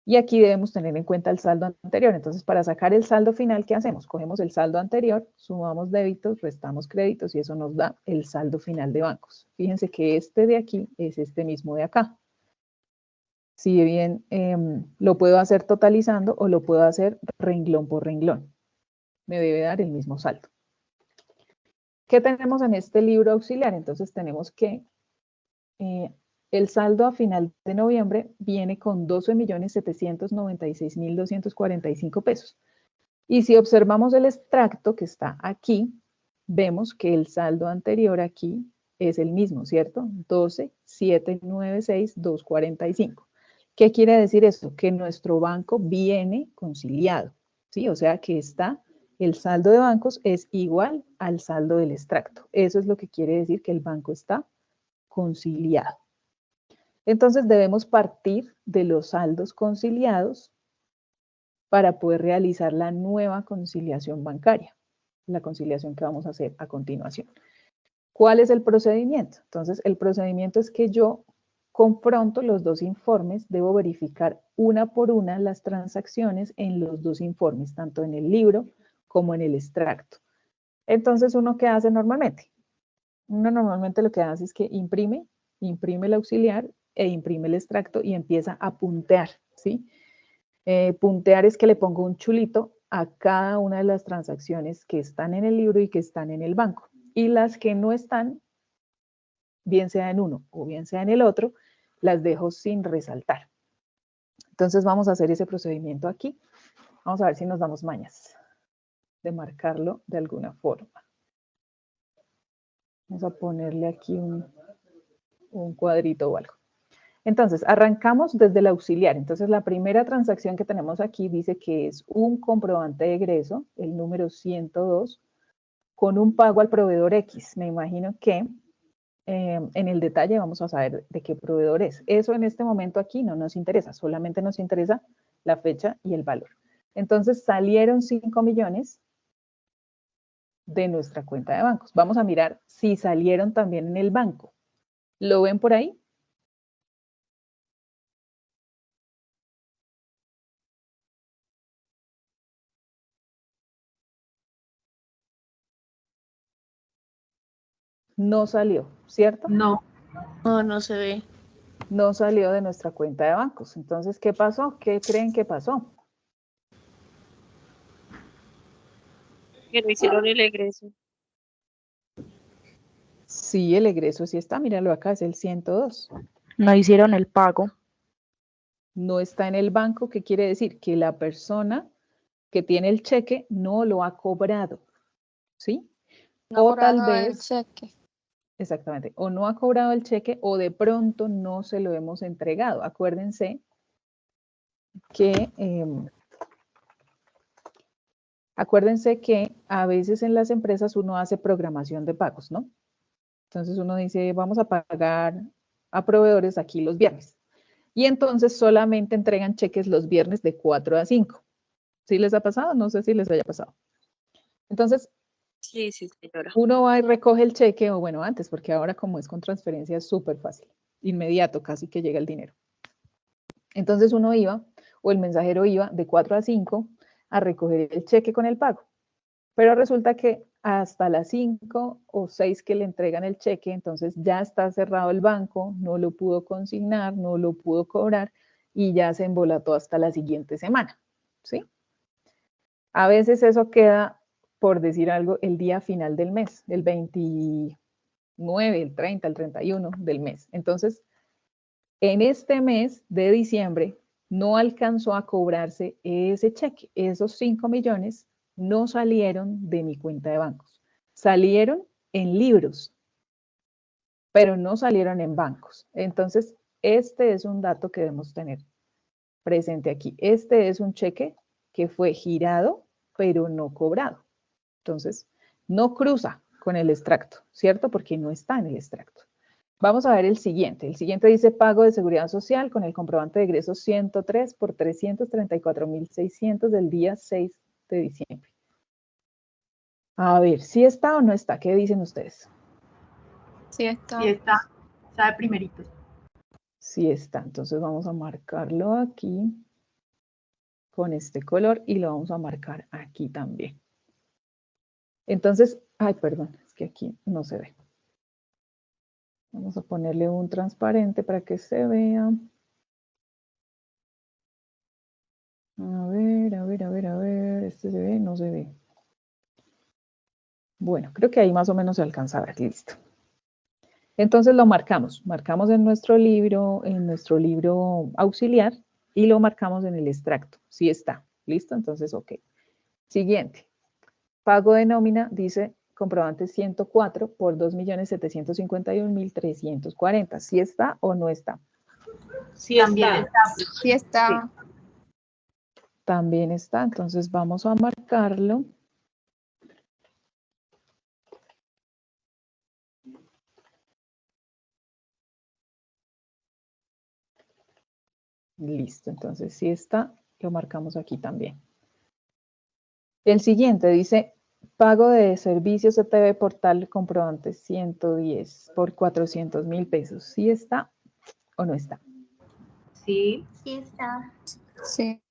Y aquí debemos tener en cuenta el saldo anterior. Entonces, para sacar el saldo final, ¿qué hacemos? Cogemos el saldo anterior, sumamos débitos, restamos créditos y eso nos da el saldo final de bancos. Fíjense que este de aquí es este mismo de acá. Si bien lo puedo hacer totalizando o lo puedo hacer renglón por renglón. Me debe dar el mismo saldo. ¿Qué tenemos en este libro auxiliar? Entonces tenemos que el saldo a final de noviembre viene con 12.796.245 pesos. Y si observamos el extracto que está aquí, vemos que el saldo anterior aquí es el mismo, ¿cierto? 12.796.245. ¿Qué quiere decir esto? Que nuestro banco viene conciliado, ¿sí? O sea que el saldo de bancos es igual al saldo del extracto. Eso es lo que quiere decir que el banco está conciliado. Entonces debemos partir de los saldos conciliados para poder realizar la nueva conciliación bancaria, la conciliación que vamos a hacer a continuación. ¿Cuál es el procedimiento? Entonces el procedimiento es que yo confronto los dos informes, debo verificar una por una las transacciones en los dos informes, tanto en el libro como en el extracto. Entonces, ¿uno qué hace normalmente? Uno normalmente lo que hace es que imprime el auxiliar e imprime el extracto y empieza a puntear, ¿sí? Puntear es que le pongo un chulito a cada una de las transacciones que están en el libro y que están en el banco. Y las que no están, bien sea en uno o bien sea en el otro, las dejo sin resaltar. Entonces vamos a hacer ese procedimiento aquí. Vamos a ver si nos damos mañas de marcarlo de alguna forma. Vamos a ponerle aquí un cuadrito o algo. Entonces, arrancamos desde el auxiliar. Entonces, la primera transacción que tenemos aquí dice que es un comprobante de egreso, el número 102, con un pago al proveedor X. Me imagino que en el detalle vamos a saber de qué proveedor es. Eso en este momento aquí no nos interesa, solamente nos interesa la fecha y el valor. Entonces, salieron 5 millones de nuestra cuenta de bancos. Vamos a mirar si salieron también en el banco. ¿Lo ven por ahí? No salió, ¿cierto? No. No, no se ve. No salió de nuestra cuenta de bancos. Entonces, ¿qué pasó? ¿Qué creen que pasó? Que no hicieron el egreso. Sí, el egreso sí está, míralo acá, es el 102. No hicieron el pago. No está en el banco, ¿qué quiere decir? Que la persona que tiene el cheque no lo ha cobrado, ¿sí? No O tal cobrado el vez, cheque. exactamente, o no ha cobrado el cheque o de pronto no se lo hemos entregado. Acuérdense que Acuérdense que a veces en las empresas uno hace programación de pagos, ¿no? Entonces uno dice, vamos a pagar a proveedores aquí los viernes. Y entonces solamente entregan cheques los viernes de 4 a 5. ¿Sí les ha pasado? No sé si les haya pasado. Entonces, Sí, sí, señora. uno va y recoge el cheque, o bueno, antes, porque ahora como es con transferencia es súper fácil, inmediato, casi que llega el dinero. Entonces uno iba, o el mensajero iba de 4 a 5 a recoger el cheque con el pago. Pero resulta que hasta las 5 o 6 que le entregan el cheque, entonces ya está cerrado el banco, no lo pudo consignar, no lo pudo cobrar y ya se embolató hasta la siguiente semana, ¿sí? A veces eso queda, por decir algo, el día final del mes, el 29, el 30, el 31 del mes. Entonces, en este mes de diciembre no alcanzó a cobrarse ese cheque. Esos 5 millones no salieron de mi cuenta de bancos. Salieron en libros, pero no salieron en bancos. Entonces, este es un dato que debemos tener presente aquí. Este es un cheque que fue girado, pero no cobrado. Entonces, no cruza con el extracto, ¿cierto? Porque no está en el extracto. Vamos a ver el siguiente. El siguiente dice pago de seguridad social con el comprobante de egresos 103 por 334.600 del día 6 de diciembre. A ver, ¿sí está o no está? ¿Qué dicen ustedes? Sí está. Sí está de primerito. Sí está. Entonces vamos a marcarlo aquí con este color y lo vamos a marcar aquí también. Entonces, ay, perdón, es que aquí no se ve. Vamos a ponerle un transparente para que se vea. A ver, a ver, a ver, a ver. ¿Este se ve? No se ve. Bueno, creo que ahí más o menos se alcanza a ver. Listo. Entonces lo marcamos. Marcamos en nuestro libro auxiliar y lo marcamos en el extracto. Sí está. ¿Listo? Entonces, ok. Siguiente. Pago de nómina, dice comprobante 104 por 2.751.340. ¿Sí está o no está? Sí está. Sí está. También está, entonces vamos a marcarlo. Listo, entonces sí está, lo marcamos aquí también. El siguiente dice, pago de servicios CTV Portal comprobante 110 por 400.000 pesos. ¿Sí está o no está? Sí. Sí está. Sí.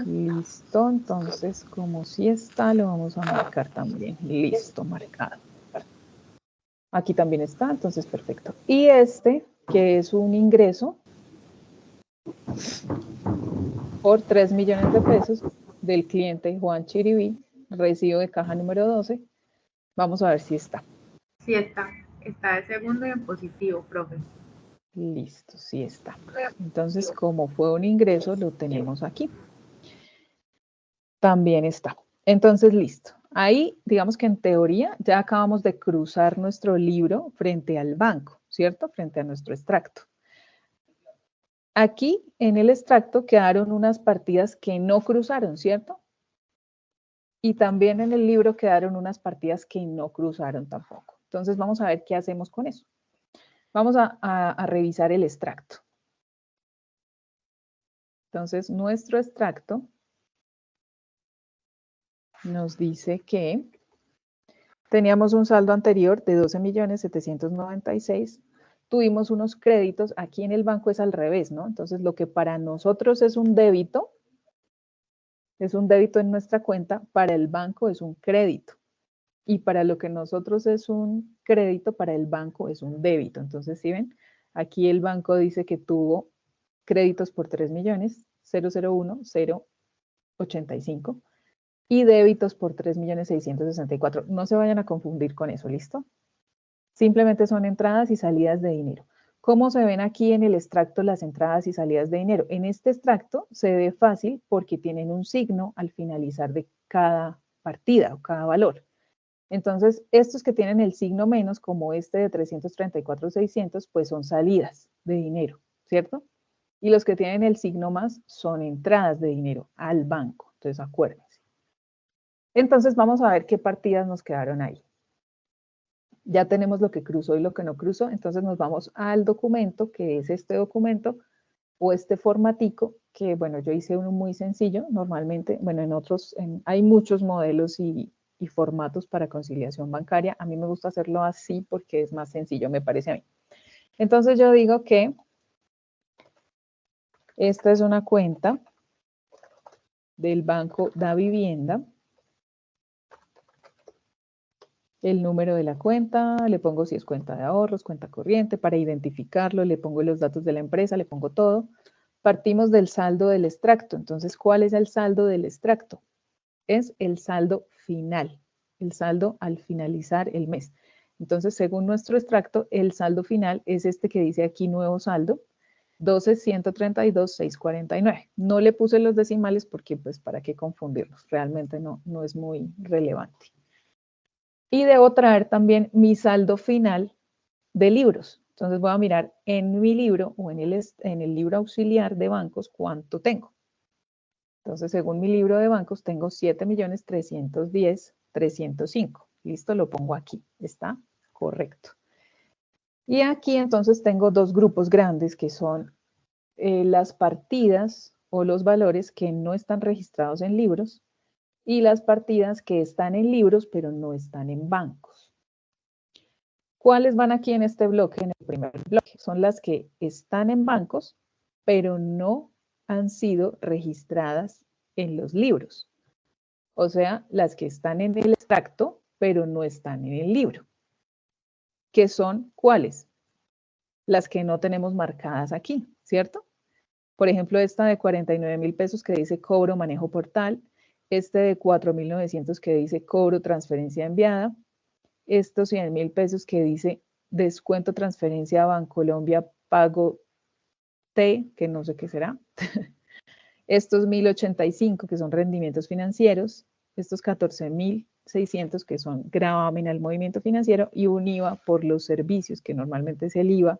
Listo, entonces como sí está, lo vamos a marcar también. Listo, marcado. Aquí también está, entonces perfecto. Y este, que es un ingreso por 3 millones de pesos del cliente Juan Chiribí, recibo de caja número 12. Vamos a ver si está. Sí está. Está de segundo y en positivo, profe. Listo, sí está. Entonces, como fue un ingreso, lo tenemos aquí. También está. Entonces, listo. Ahí, digamos que en teoría, ya acabamos de cruzar nuestro libro frente al banco, ¿cierto? Frente a nuestro extracto. Aquí, en el extracto, quedaron unas partidas que no cruzaron, ¿cierto? Y también en el libro quedaron unas partidas que no cruzaron tampoco. Entonces, vamos a ver qué hacemos con eso. Vamos a revisar el extracto. Entonces, nuestro extracto nos dice que teníamos un saldo anterior de 12.796.000. Tuvimos unos créditos. Aquí en el banco es al revés, ¿no? Entonces, lo que para nosotros es un débito en nuestra cuenta, para el banco es un crédito. Y para lo que nosotros es un crédito, para el banco es un débito. Entonces, ¿sí ven? Aquí el banco dice que tuvo créditos por 3.001.085 y débitos por 3.664.000. No se vayan a confundir con eso, ¿listo? Simplemente son entradas y salidas de dinero. ¿Cómo se ven aquí en el extracto las entradas y salidas de dinero? En este extracto se ve fácil porque tienen un signo al finalizar de cada partida o cada valor. Entonces, estos que tienen el signo menos, como este de 334.600, pues son salidas de dinero, ¿cierto? Y los que tienen el signo más son entradas de dinero al banco. Entonces, acuérdense. Entonces vamos a ver qué partidas nos quedaron ahí. Ya tenemos lo que cruzó y lo que no cruzó, entonces nos vamos al documento, que es este documento, o este formatico, que bueno, yo hice uno muy sencillo, normalmente, bueno, en otros, hay muchos modelos y formatos para conciliación bancaria. A mí me gusta hacerlo así porque es más sencillo, me parece a mí. Entonces yo digo que esta es una cuenta del Banco Da Vivienda. El número de la cuenta, le pongo si es cuenta de ahorros, cuenta corriente, para identificarlo, le pongo los datos de la empresa, le pongo todo. Partimos del saldo del extracto. Entonces, ¿cuál es el saldo del extracto? Es el saldo final, el saldo al finalizar el mes. Entonces, según nuestro extracto, el saldo final es este que dice aquí nuevo saldo, 12.132.649. No le puse los decimales porque, pues, ¿para qué confundirlos? Realmente no es muy relevante. Y debo traer también mi saldo final de libros. Entonces voy a mirar en mi libro o en el libro auxiliar de bancos cuánto tengo. Entonces, según mi libro de bancos, tengo 7.310.305. Listo, lo pongo aquí. Está correcto. Y aquí entonces tengo dos grupos grandes que son las partidas o los valores que no están registrados en libros y las partidas que están en libros pero no están en bancos. ¿Cuáles van aquí en este bloque? En el primer bloque son las que están en bancos, pero no han sido registradas en los libros. O sea, las que están en el extracto, pero no están en el libro. ¿Qué son cuáles? Las que no tenemos marcadas aquí, ¿cierto? Por ejemplo, esta de 49.000 pesos que dice cobro manejo portal, este de 4.900 que dice cobro transferencia enviada, estos 100.000 pesos que dice descuento transferencia a Bancolombia pago T, que no sé qué será. Estos 1.085 que son rendimientos financieros, estos 14.600 que son gravamen al movimiento financiero y un IVA por los servicios, que normalmente es el IVA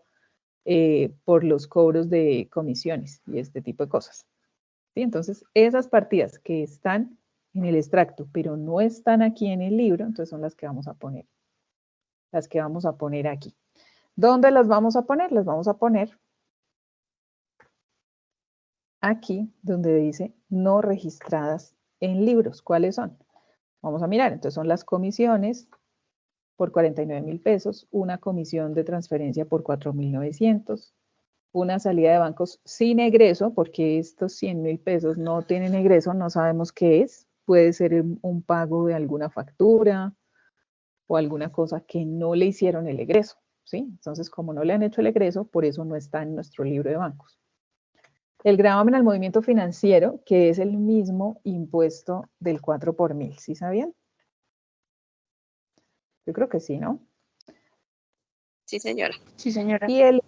por los cobros de comisiones y este tipo de cosas. ¿Sí? Entonces, esas partidas que están en el extracto, pero no están aquí en el libro, entonces son las que vamos a poner. Las que vamos a poner aquí. ¿Dónde las vamos a poner? Las vamos a poner aquí, donde dice no registradas en libros. ¿Cuáles son? Vamos a mirar. Entonces son las comisiones por 49.000 pesos, una comisión de transferencia por 4.900, una salida de bancos sin egreso, porque estos 100.000 pesos no tienen egreso, no sabemos qué es. Puede ser un pago de alguna factura o alguna cosa que no le hicieron el egreso, ¿sí? Entonces, como no le han hecho el egreso, por eso no está en nuestro libro de bancos. El gravamen al movimiento financiero, que es el mismo impuesto del 4 por 1000, ¿sí sabían? Yo creo que sí, ¿no? Sí, señora. Sí, señora. Y el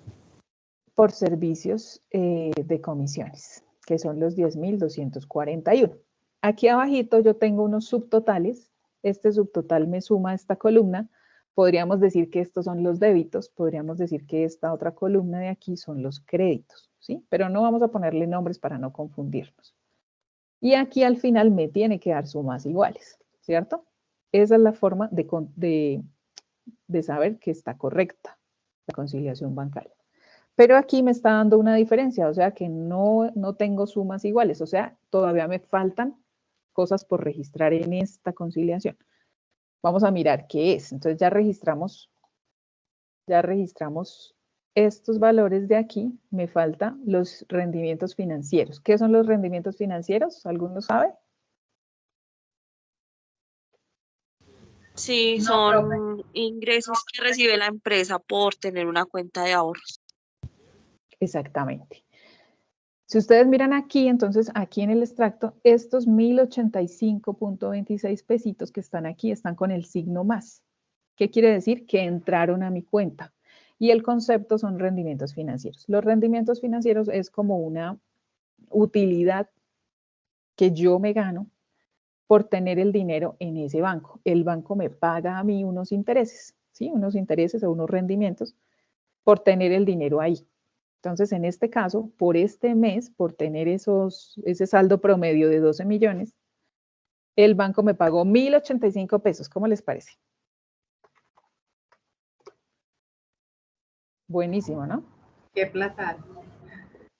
por servicios de comisiones, que son los 10.241. Aquí abajito yo tengo unos subtotales. Este subtotal me suma a esta columna. Podríamos decir que estos son los débitos, podríamos decir que esta otra columna de aquí son los créditos, ¿sí? Pero no vamos a ponerle nombres para no confundirnos. Y aquí al final me tiene que dar sumas iguales, ¿cierto? Esa es la forma de saber que está correcta la conciliación bancaria. Pero aquí me está dando una diferencia, o sea que no tengo sumas iguales, o sea, todavía me faltan cosas por registrar en esta conciliación. Vamos a mirar qué es. Entonces ya registramos estos valores de aquí. Me faltan los rendimientos financieros. ¿Qué son los rendimientos financieros? ¿Alguno sabe? Sí, son ingresos que recibe la empresa por tener una cuenta de ahorros. Exactamente. Si ustedes miran aquí, entonces aquí en el extracto, estos 1.085.26 pesitos que están aquí están con el signo más. ¿Qué quiere decir? Que entraron a mi cuenta. Y el concepto son rendimientos financieros. Los rendimientos financieros es como una utilidad que yo me gano por tener el dinero en ese banco. El banco me paga a mí unos intereses, ¿sí? Unos intereses o unos rendimientos por tener el dinero ahí. Entonces, en este caso, por este mes, por tener ese saldo promedio de 12 millones, el banco me pagó 1.085 pesos. ¿Cómo les parece? Buenísimo, ¿no? Qué platal.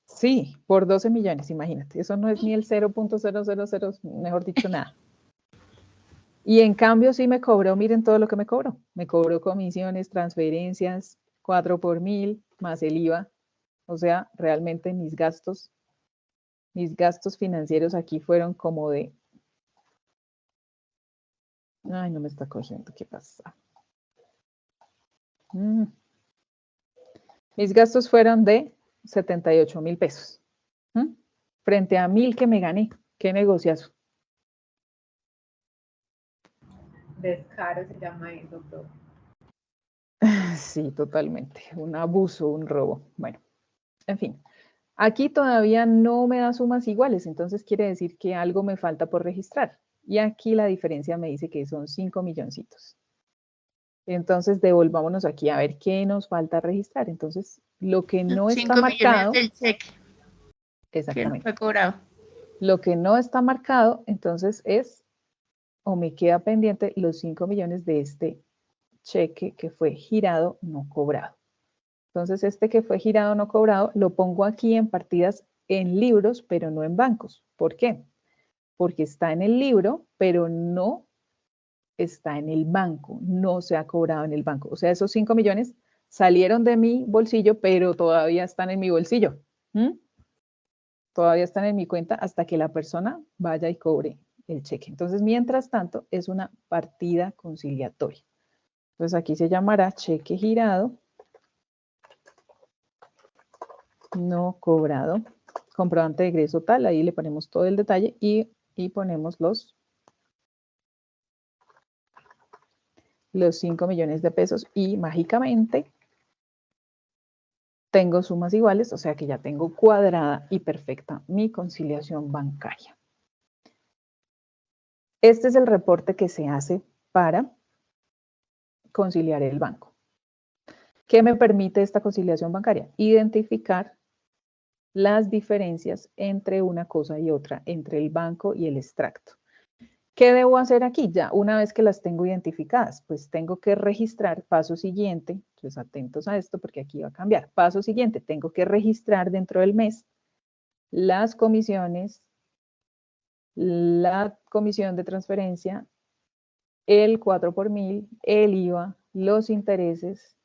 Sí, por 12 millones, imagínate. Eso no es ni el 0.000, mejor dicho, nada. Y en cambio sí me cobró, miren todo lo que me cobró. Me cobró comisiones, transferencias, 4 por 1.000, más el IVA. O sea, realmente mis gastos financieros aquí fueron como de... Ay, no me está cogiendo, ¿qué pasa? Mis gastos fueron de 78.000 pesos. Frente a 1.000 que me gané. ¿Qué negociazo? Descaro se llama eso, profe. Sí, totalmente. Un abuso, un robo. Bueno, en fin. Aquí todavía no me da sumas iguales, entonces quiere decir que algo me falta por registrar. Y aquí la diferencia me dice que son 5 milloncitos. Entonces devolvámonos aquí a ver qué nos falta registrar. Entonces, lo que no está 5 marcado... millones del cheque que no Exactamente. fue cobrado. Lo que no está marcado, entonces es, o me queda pendiente, los 5 millones de este cheque que fue girado, no cobrado. Entonces, este que fue girado, no cobrado, lo pongo aquí en partidas en libros, pero no en bancos. ¿Por qué? Porque está en el libro, pero no está en el banco, no se ha cobrado en el banco. O sea, esos 5 millones salieron de mi bolsillo, pero todavía están en mi bolsillo. Todavía están en mi cuenta hasta que la persona vaya y cobre el cheque. Entonces, mientras tanto, es una partida conciliatoria. Entonces, aquí se llamará cheque girado no cobrado, comprobante de egreso tal, ahí le ponemos todo el detalle y ponemos los 5 millones de pesos y mágicamente tengo sumas iguales, o sea que ya tengo cuadrada y perfecta mi conciliación bancaria. Este es el reporte que se hace para conciliar el banco. ¿Qué me permite esta conciliación bancaria? Identificar las diferencias entre una cosa y otra, entre el banco y el extracto. ¿Qué debo hacer aquí? Ya una vez que las tengo identificadas, pues tengo que registrar, paso siguiente, pues atentos a esto porque aquí va a cambiar. Paso siguiente, tengo que registrar dentro del mes las comisiones, la comisión de transferencia, el 4 por 1.000, el IVA, los intereses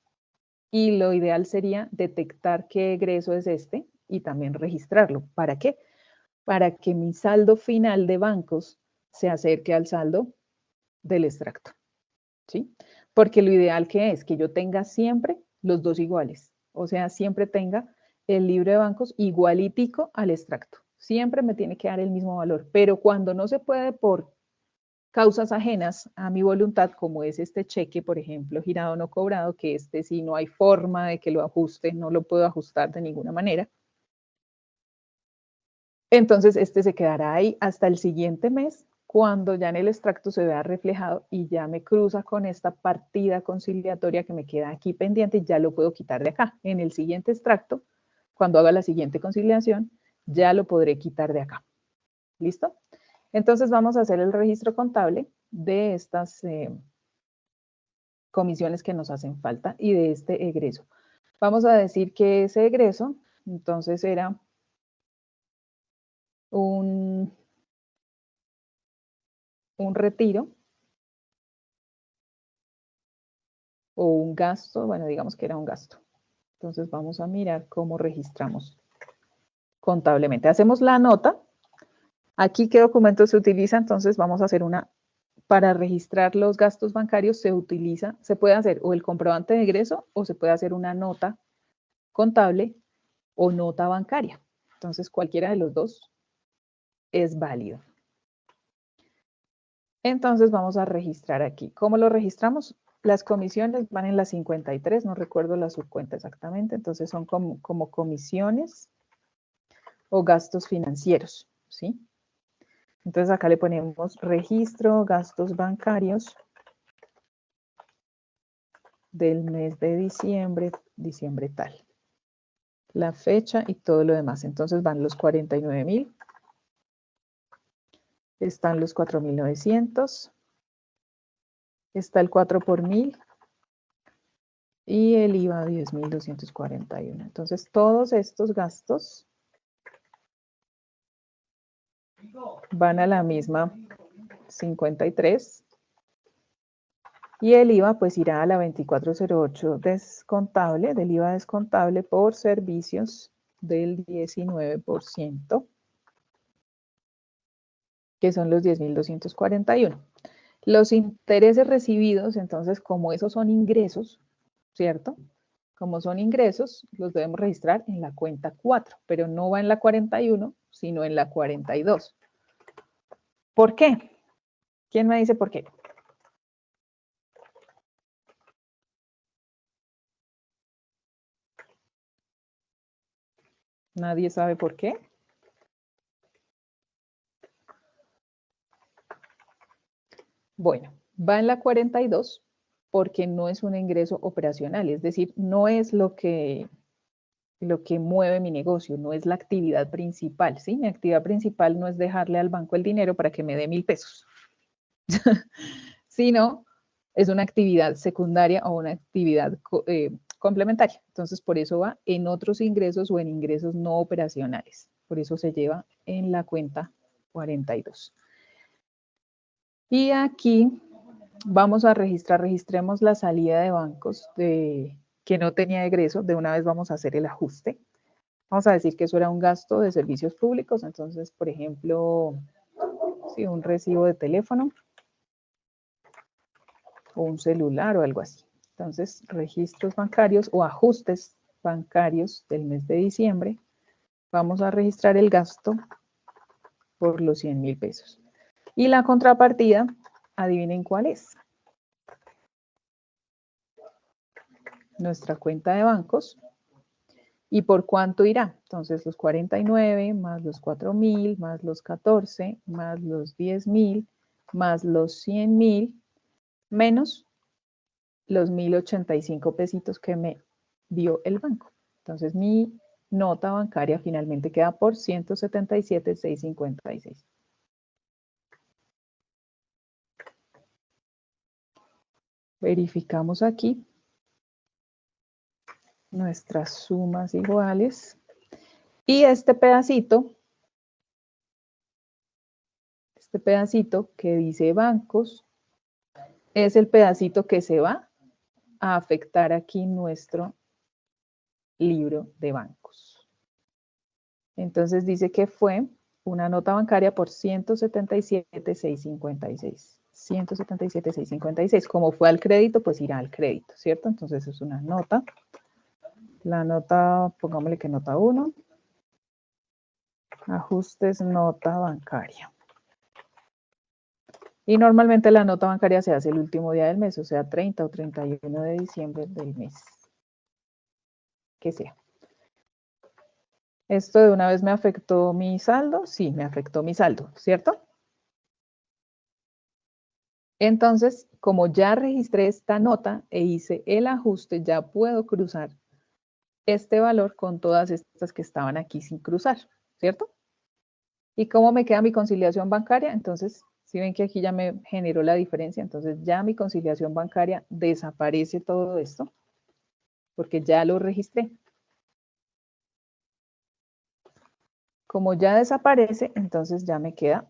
y lo ideal sería detectar qué egreso es este y también registrarlo. ¿Para qué? Para que mi saldo final de bancos se acerque al saldo del extracto, ¿sí? Porque lo ideal que es que yo tenga siempre los dos iguales, o sea, siempre tenga el libro de bancos igualitico al extracto. Siempre me tiene que dar el mismo valor, pero cuando no se puede por causas ajenas a mi voluntad, como es este cheque, por ejemplo, girado no cobrado, que este sí no hay forma de que lo ajuste, no lo puedo ajustar de ninguna manera, entonces este se quedará ahí hasta el siguiente mes, cuando ya en el extracto se vea reflejado y ya me cruza con esta partida conciliatoria que me queda aquí pendiente y ya lo puedo quitar de acá. En el siguiente extracto, cuando haga la siguiente conciliación, ya lo podré quitar de acá. ¿Listo? Entonces vamos a hacer el registro contable de estas comisiones que nos hacen falta y de este egreso. Vamos a decir que ese egreso, entonces era un retiro o un gasto, bueno, digamos que era un gasto. Entonces vamos a mirar cómo registramos contablemente. Hacemos la nota. Aquí qué documento se utiliza, entonces vamos a hacer una, para registrar los gastos bancarios se puede hacer o el comprobante de egreso o se puede hacer una nota contable o nota bancaria. Entonces cualquiera de los dos es válido. Entonces vamos a registrar aquí. ¿Cómo lo registramos? Las comisiones van en la 53, no recuerdo la subcuenta exactamente, entonces son como comisiones o gastos financieros, ¿sí? Entonces acá le ponemos registro, gastos bancarios del mes de diciembre, diciembre tal. La fecha y todo lo demás. Entonces van los 49.000 están los 4.900, está el 4 por 1000 y el IVA 10.241. Entonces, todos estos gastos van a la misma 53 y el IVA pues irá a la 2408 descontable, del IVA descontable por servicios del 19%, que son los 10.241. Los intereses recibidos, entonces, como esos son ingresos, ¿cierto? Como son ingresos, los debemos registrar en la cuenta 4, pero no va en la 41, sino en la 42. ¿Por qué? ¿Quién me dice por qué? ¿Nadie sabe por qué? Bueno, va en la 42 porque no es un ingreso operacional, es decir, no es lo que mueve mi negocio, no es la actividad principal, ¿sí? Mi actividad principal no es dejarle al banco el dinero para que me dé 1.000 pesos, sino es una actividad secundaria o una actividad complementaria. Entonces, por eso va en otros ingresos o en ingresos no operacionales. Por eso se lleva en la cuenta 42. Y aquí vamos a registrar, registremos la salida de bancos que no tenía egreso. De una vez vamos a hacer el ajuste. Vamos a decir que eso era un gasto de servicios públicos. Entonces, por ejemplo, sí, un recibo de teléfono o un celular o algo así. Entonces, registros bancarios o ajustes bancarios del mes de diciembre. Vamos a registrar el gasto por los 100.000 pesos. Y la contrapartida, adivinen cuál es. Nuestra cuenta de bancos. ¿Y por cuánto irá? Entonces, los 49 más los 4.000 más los 14 más los 10.000 más los 100.000 menos los 1.085 pesitos que me dio el banco. Entonces, mi nota bancaria finalmente queda por 177.656. Verificamos aquí nuestras sumas iguales. Y este pedacito que dice bancos, es el pedacito que se va a afectar aquí nuestro libro de bancos. Entonces dice que fue una nota bancaria por 177.656. 177.656. Como fue al crédito, pues irá al crédito, ¿cierto? Entonces es una nota. La nota, pongámosle que nota 1. Ajustes nota bancaria. Y normalmente la nota bancaria se hace el último día del mes, o sea, 30 o 31 de diciembre del mes. Que sea. ¿Esto de una vez me afectó mi saldo? Sí, me afectó mi saldo, ¿cierto? Entonces, como ya registré esta nota e hice el ajuste, ya puedo cruzar este valor con todas estas que estaban aquí sin cruzar, ¿cierto? ¿Y cómo me queda mi conciliación bancaria? Entonces, si ven que aquí ya me generó la diferencia, entonces ya mi conciliación bancaria desaparece todo esto, porque ya lo registré. Como ya desaparece, entonces ya me queda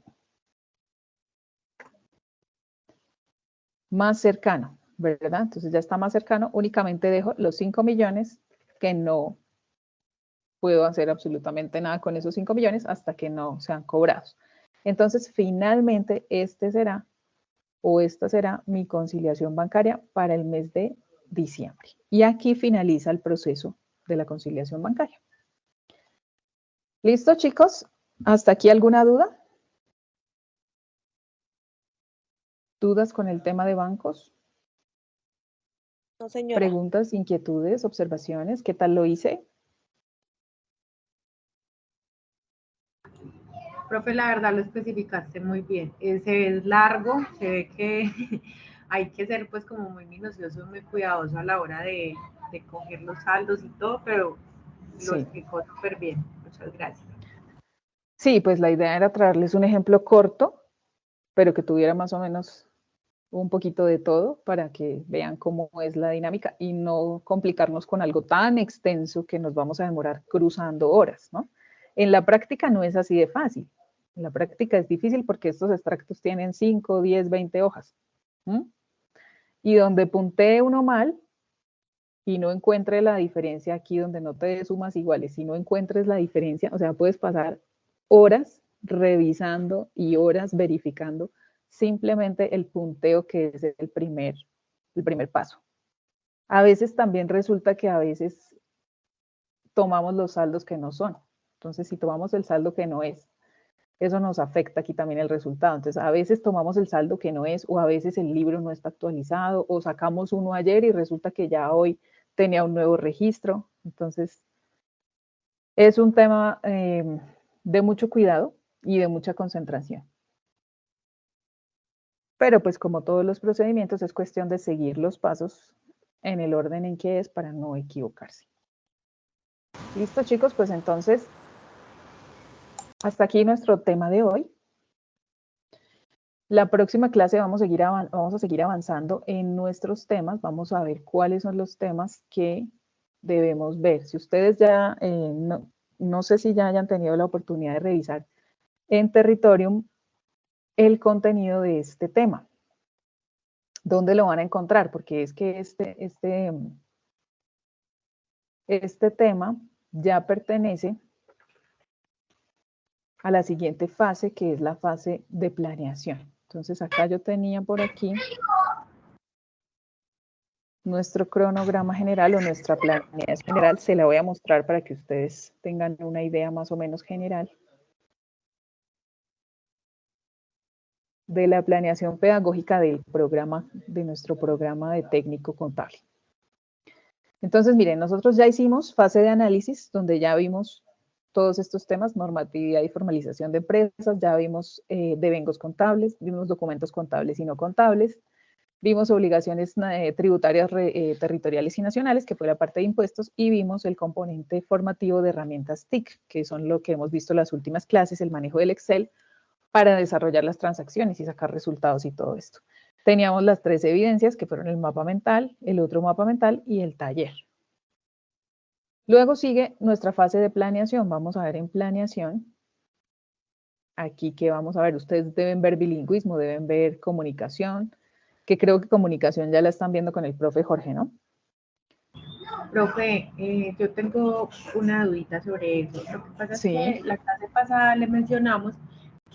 más cercano, ¿verdad? Entonces ya está más cercano, únicamente dejo los 5 millones que no puedo hacer absolutamente nada con esos 5 millones hasta que no sean cobrados. Entonces, finalmente, esta será mi conciliación bancaria para el mes de diciembre. Y aquí finaliza el proceso de la conciliación bancaria. ¿Listo, chicos? ¿Hasta aquí alguna duda? ¿Dudas con el tema de bancos? No, señora. ¿Preguntas, inquietudes, observaciones? ¿Qué tal lo hice? Profe, la verdad lo especificaste muy bien. Se ve largo, se ve que hay que ser pues como muy minucioso, muy cuidadoso a la hora de coger los saldos y todo, pero lo explicó súper bien. Muchas gracias. Sí, pues la idea era traerles un ejemplo corto pero que tuviera más o menos un poquito de todo para que vean cómo es la dinámica y no complicarnos con algo tan extenso que nos vamos a demorar cruzando horas, ¿no? En la práctica no es así de fácil. En la práctica es difícil porque estos extractos tienen 5, 10, 20 hojas. Y donde puntee uno mal y no encuentre la diferencia aquí donde no te dé sumas iguales, si no encuentres la diferencia, o sea, puedes pasar horas revisando y horas verificando simplemente el punteo que es el primer paso. A veces también resulta que a veces tomamos los saldos que no son. Entonces, si tomamos el saldo que no es, eso nos afecta aquí también el resultado. Entonces, a veces tomamos el saldo que no es, o a veces el libro no está actualizado, o sacamos uno ayer y resulta que ya hoy tenía un nuevo registro. Entonces, es un tema de mucho cuidado y de mucha concentración. Pero pues como todos los procedimientos es cuestión de seguir los pasos en el orden en que es para no equivocarse. Listo, chicos, pues entonces hasta aquí nuestro tema de hoy. La próxima clase vamos a seguir avanzando en nuestros temas. Vamos a ver cuáles son los temas que debemos ver. Si ustedes ya, no sé si ya hayan tenido la oportunidad de revisar en Territorium el contenido de este tema. ¿Dónde lo van a encontrar? Porque es que este tema ya pertenece a la siguiente fase, que es la fase de planeación. Entonces acá yo tenía por aquí nuestro cronograma general o nuestra planeación general. Se la voy a mostrar para que ustedes tengan una idea más o menos general de la planeación pedagógica del programa, de nuestro programa de técnico contable. Entonces, miren, nosotros ya hicimos fase de análisis, donde ya vimos todos estos temas, normatividad y formalización de empresas, ya vimos devengos contables, vimos documentos contables y no contables, vimos obligaciones tributarias territoriales y nacionales, que fue la parte de impuestos, y vimos el componente formativo de herramientas TIC, que son lo que hemos visto en las últimas clases, el manejo del Excel, para desarrollar las transacciones y sacar resultados y todo esto. Teníamos las 3 evidencias, que fueron el mapa mental, el otro mapa mental y el taller. Luego sigue nuestra fase de planeación. Vamos a ver en planeación. Aquí que vamos a ver, ustedes deben ver bilingüismo, deben ver comunicación, que creo que comunicación ya la están viendo con el profe Jorge, ¿no? Profe, yo tengo una dudita sobre eso. Lo que pasa es que la clase pasada le mencionamos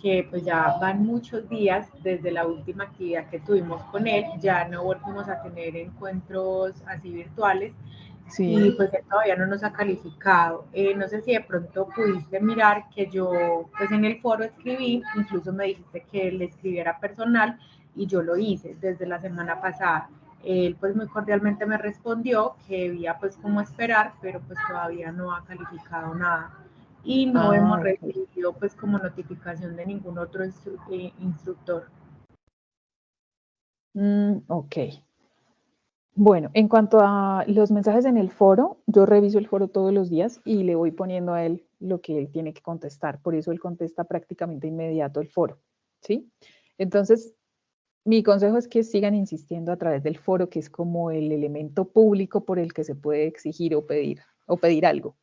que pues ya van muchos días desde la última actividad que tuvimos con él, ya no volvimos a tener encuentros así virtuales y pues él todavía no nos ha calificado. No sé si de pronto pudiste mirar que yo pues en el foro escribí, incluso me dijiste que le escribiera personal y yo lo hice desde la semana pasada. Él pues muy cordialmente me respondió que debía pues como esperar, pero pues todavía no ha calificado nada. Y no hemos recibido pues como notificación de ningún otro instructor. Ok. Bueno, en cuanto a los mensajes en el foro, yo reviso el foro todos los días y le voy poniendo a él lo que él tiene que contestar. Por eso él contesta prácticamente inmediato el foro, ¿sí? Entonces, mi consejo es que sigan insistiendo a través del foro, que es como el elemento público por el que se puede exigir o pedir algo.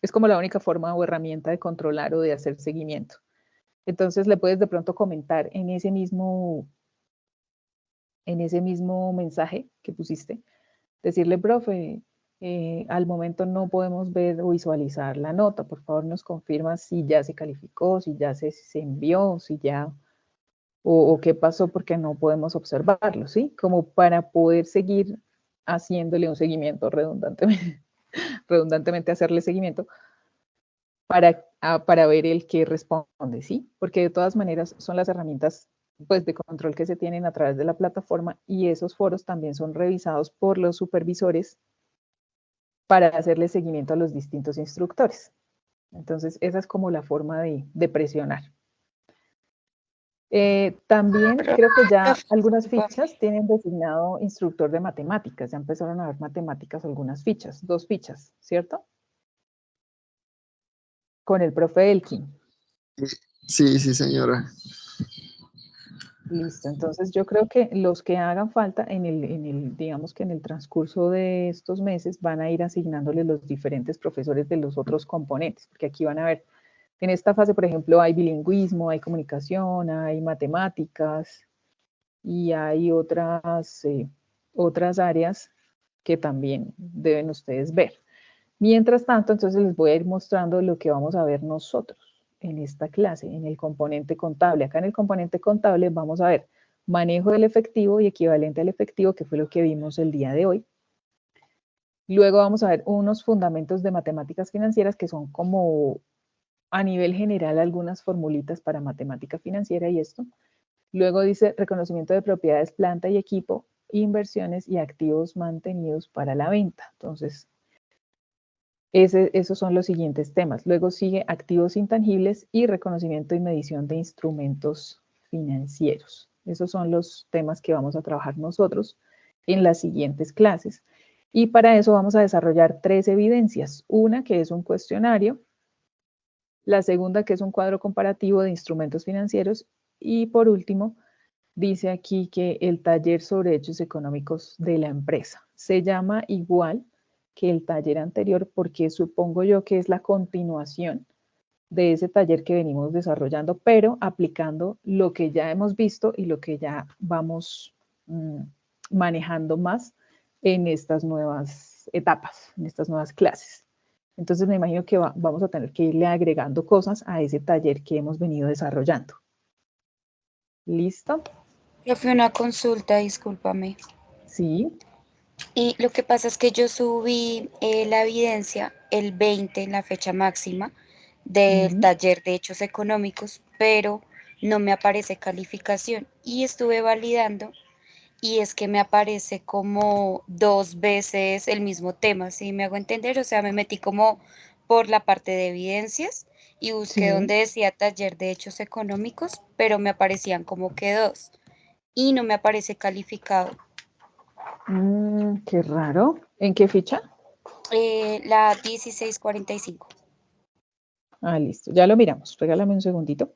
Es como la única forma o herramienta de controlar o de hacer seguimiento. Entonces, le puedes de pronto comentar en ese mismo mensaje que pusiste, decirle, profe, al momento no podemos ver o visualizar la nota, por favor nos confirma si ya se calificó, si ya se envió, si ya, o qué pasó porque no podemos observarlo, ¿sí? Como para poder seguir haciéndole un seguimiento redundantemente hacerle seguimiento para ver el que responde, ¿sí? Porque de todas maneras son las herramientas pues, de control que se tienen a través de la plataforma y esos foros también son revisados por los supervisores para hacerle seguimiento a los distintos instructores. Entonces, esa es como la forma de presionar. También creo que ya algunas fichas tienen designado instructor de matemáticas, ya empezaron a ver matemáticas algunas fichas, 2 fichas, ¿cierto? Con el profe Elkin. Sí, sí, señora. Listo, entonces yo creo que los que hagan falta digamos que en el transcurso de estos meses van a ir asignándoles los diferentes profesores de los otros componentes, porque aquí van a ver, en esta fase, por ejemplo, hay bilingüismo, hay comunicación, hay matemáticas y hay otras áreas que también deben ustedes ver. Mientras tanto, entonces les voy a ir mostrando lo que vamos a ver nosotros en esta clase, en el componente contable. Acá en el componente contable vamos a ver manejo del efectivo y equivalente al efectivo, que fue lo que vimos el día de hoy. Luego vamos a ver unos fundamentos de matemáticas financieras que son como a nivel general algunas formulitas para matemática financiera y esto. Luego dice reconocimiento de propiedades, planta y equipo, inversiones y activos mantenidos para la venta. Entonces, esos son los siguientes temas. Luego sigue activos intangibles y reconocimiento y medición de instrumentos financieros. Esos son los temas que vamos a trabajar nosotros en las siguientes clases. Y para eso vamos a desarrollar 3 evidencias. Una que es un cuestionario, la segunda que es un cuadro comparativo de instrumentos financieros y por último dice aquí que el taller sobre hechos económicos de la empresa. Se llama igual que el taller anterior porque supongo yo que es la continuación de ese taller que venimos desarrollando, pero aplicando lo que ya hemos visto y lo que ya vamos manejando más en estas nuevas etapas, en estas nuevas clases. Entonces me imagino que vamos a tener que irle agregando cosas a ese taller que hemos venido desarrollando. ¿Listo? Yo fui a una consulta, discúlpame. Sí. Y lo que pasa es que yo subí la evidencia el 20 en la fecha máxima del taller de hechos económicos, pero no me aparece calificación. Y estuve validando y es que me aparece como 2 veces el mismo tema, ¿sí me hago entender? O sea, me metí como por la parte de evidencias y busqué donde decía taller de hechos económicos, pero me aparecían como que 2 y no me aparece calificado. Qué raro. ¿En qué ficha? La 1645. Ah, listo. Ya lo miramos. Regálame un segundito.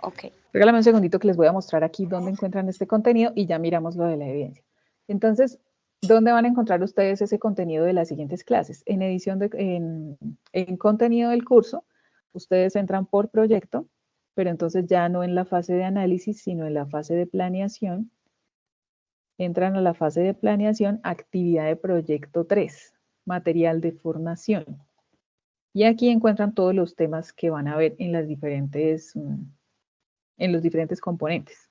Ok. Regálame un segundito que les voy a mostrar aquí dónde encuentran este contenido y ya miramos lo de la evidencia. Entonces, ¿dónde van a encontrar ustedes ese contenido de las siguientes clases? En en contenido del curso, ustedes entran por proyecto, pero entonces ya no en la fase de análisis, sino en la fase de planeación. Entran a la fase de planeación, actividad de proyecto 3, material de formación. Y aquí encuentran todos los temas que van a ver en los diferentes componentes.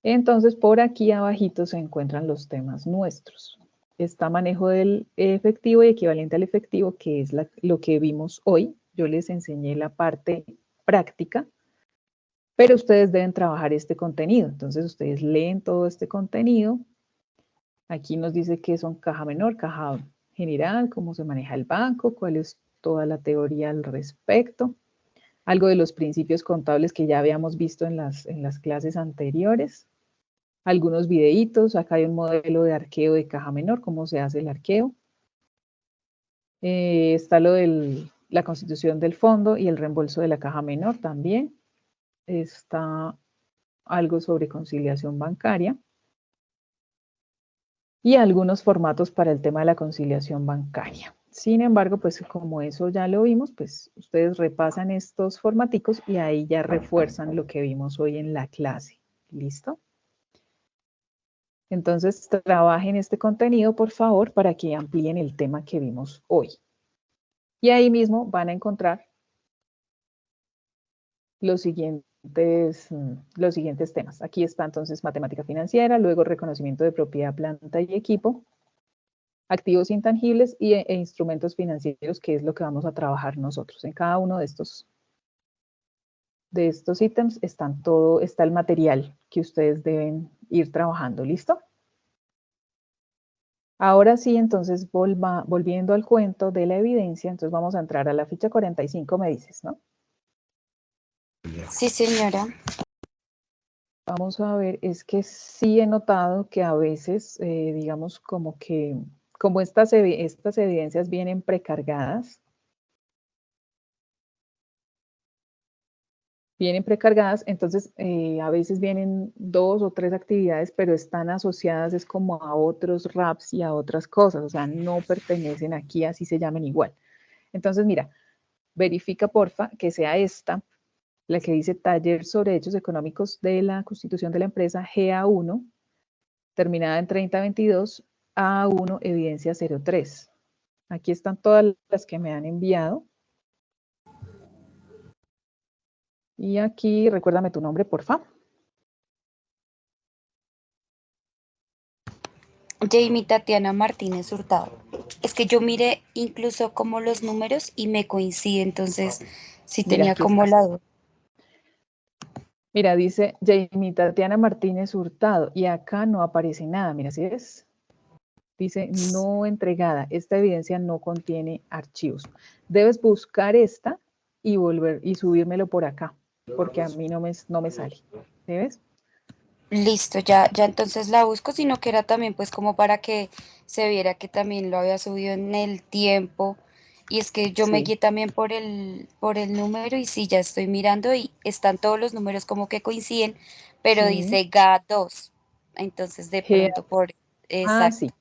Entonces, por aquí abajito se encuentran los temas nuestros. Está manejo del efectivo y equivalente al efectivo, que es lo que vimos hoy. Yo les enseñé la parte práctica, pero ustedes deben trabajar este contenido. Entonces, ustedes leen todo este contenido. Aquí nos dice qué son caja menor, caja general, cómo se maneja el banco, cuál es toda la teoría al respecto. Algo de los principios contables que ya habíamos visto en las clases anteriores. Algunos videitos, acá hay un modelo de arqueo de caja menor, cómo se hace el arqueo. Está lo de la constitución del fondo y el reembolso de la caja menor también. Está algo sobre conciliación bancaria. Y algunos formatos para el tema de la conciliación bancaria. Sin embargo, pues como eso ya lo vimos, pues ustedes repasan estos formaticos y ahí ya refuerzan lo que vimos hoy en la clase. ¿Listo? Entonces, trabajen este contenido, por favor, para que amplíen el tema que vimos hoy. Y ahí mismo van a encontrar los siguientes temas. Aquí está entonces matemática financiera, luego reconocimiento de propiedad, planta y equipo, activos intangibles e instrumentos financieros, que es lo que vamos a trabajar nosotros. En cada uno de estos ítems está el material que ustedes deben ir trabajando. ¿Listo? Ahora sí, entonces, volviendo al cuento de la evidencia, entonces vamos a entrar a la ficha 45, me dices, ¿no? Sí, señora. Vamos a ver, es que sí he notado que a veces, digamos, como estas evidencias vienen precargadas, vienen precargadas, entonces a veces vienen 2 o 3 actividades, pero están asociadas es como a otros RAPs y a otras cosas, o sea, no pertenecen aquí, así se llamen igual. Entonces, mira, verifica porfa que sea esta, la que dice Taller sobre Hechos Económicos de la Constitución de la Empresa, GA1, terminada en 3022, A1, evidencia 03. Aquí están todas las que me han enviado. Y aquí, recuérdame tu nombre, porfa. Jamie Tatiana Martínez Hurtado. Es que yo miré incluso como los números y me coincide, entonces sí Mira, tenía aquí como está. la duda. Mira, dice Jamie Tatiana Martínez Hurtado y acá no aparece nada. Mira, ¿sí ves? Dice no entregada. Esta evidencia no contiene archivos. Debes buscar esta y volver y subírmelo por acá, porque a mí no me sale. ¿Sí ves? Listo, ya entonces la busco, sino que era también pues como para que se viera que también lo había subido en el tiempo. Y es que yo me Sí. guié también por el número y sí, ya estoy mirando y están todos los números como que coinciden, pero Sí. dice GA2. Entonces de pronto por... Ah, Exacto. sí.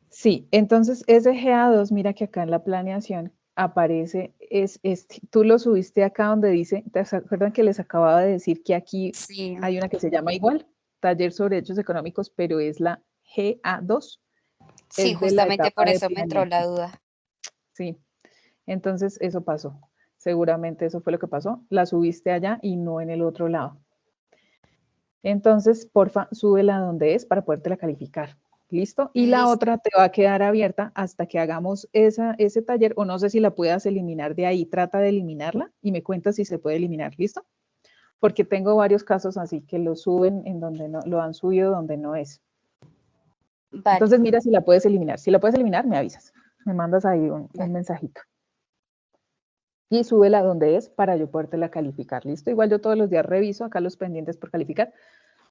Sí, entonces ese GA2, mira que acá en la planeación aparece, tú lo subiste acá donde dice, ¿te acuerdan que les acababa de decir que aquí Sí, hay una que se llama igual, Taller sobre Hechos Económicos, pero es la GA2, sí, es de la justamente etapa por de eso me entró la planeación. duda. Sí, entonces eso pasó, seguramente eso fue lo que pasó, la subiste allá y no en el otro lado. Entonces, porfa, súbela donde es para podértela calificar. ¿Listo? Y la Listo. otra te va a quedar abierta hasta que hagamos ese taller, o no sé si la puedas eliminar de ahí. Trata de eliminarla y me cuentas si se puede eliminar. ¿Listo? Porque tengo varios casos así que lo suben en donde no, lo han subido donde no es. Vale. Entonces, mira si la puedes eliminar. Si la puedes eliminar, me avisas. Me mandas ahí un mensajito. Y súbela donde es para yo podértela calificar. ¿Listo? Igual yo todos los días reviso acá los pendientes por calificar.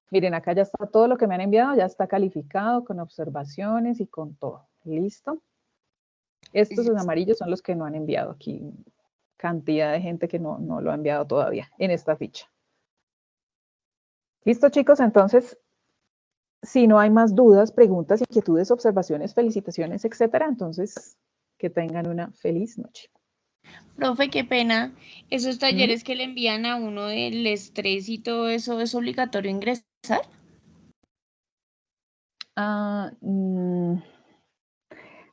Miren, acá ya está todo lo que me han enviado, ya está calificado con observaciones y con todo. ¿Listo? Estos en amarillo son los que no han enviado aquí. Cantidad de gente que no lo ha enviado todavía en esta ficha. ¿Listo, chicos? Entonces, si no hay más dudas, preguntas, inquietudes, observaciones, felicitaciones, etcétera, entonces que tengan una feliz noche. Profe, qué pena. ¿Esos talleres que le envían a uno del estrés y todo eso es obligatorio ingresar?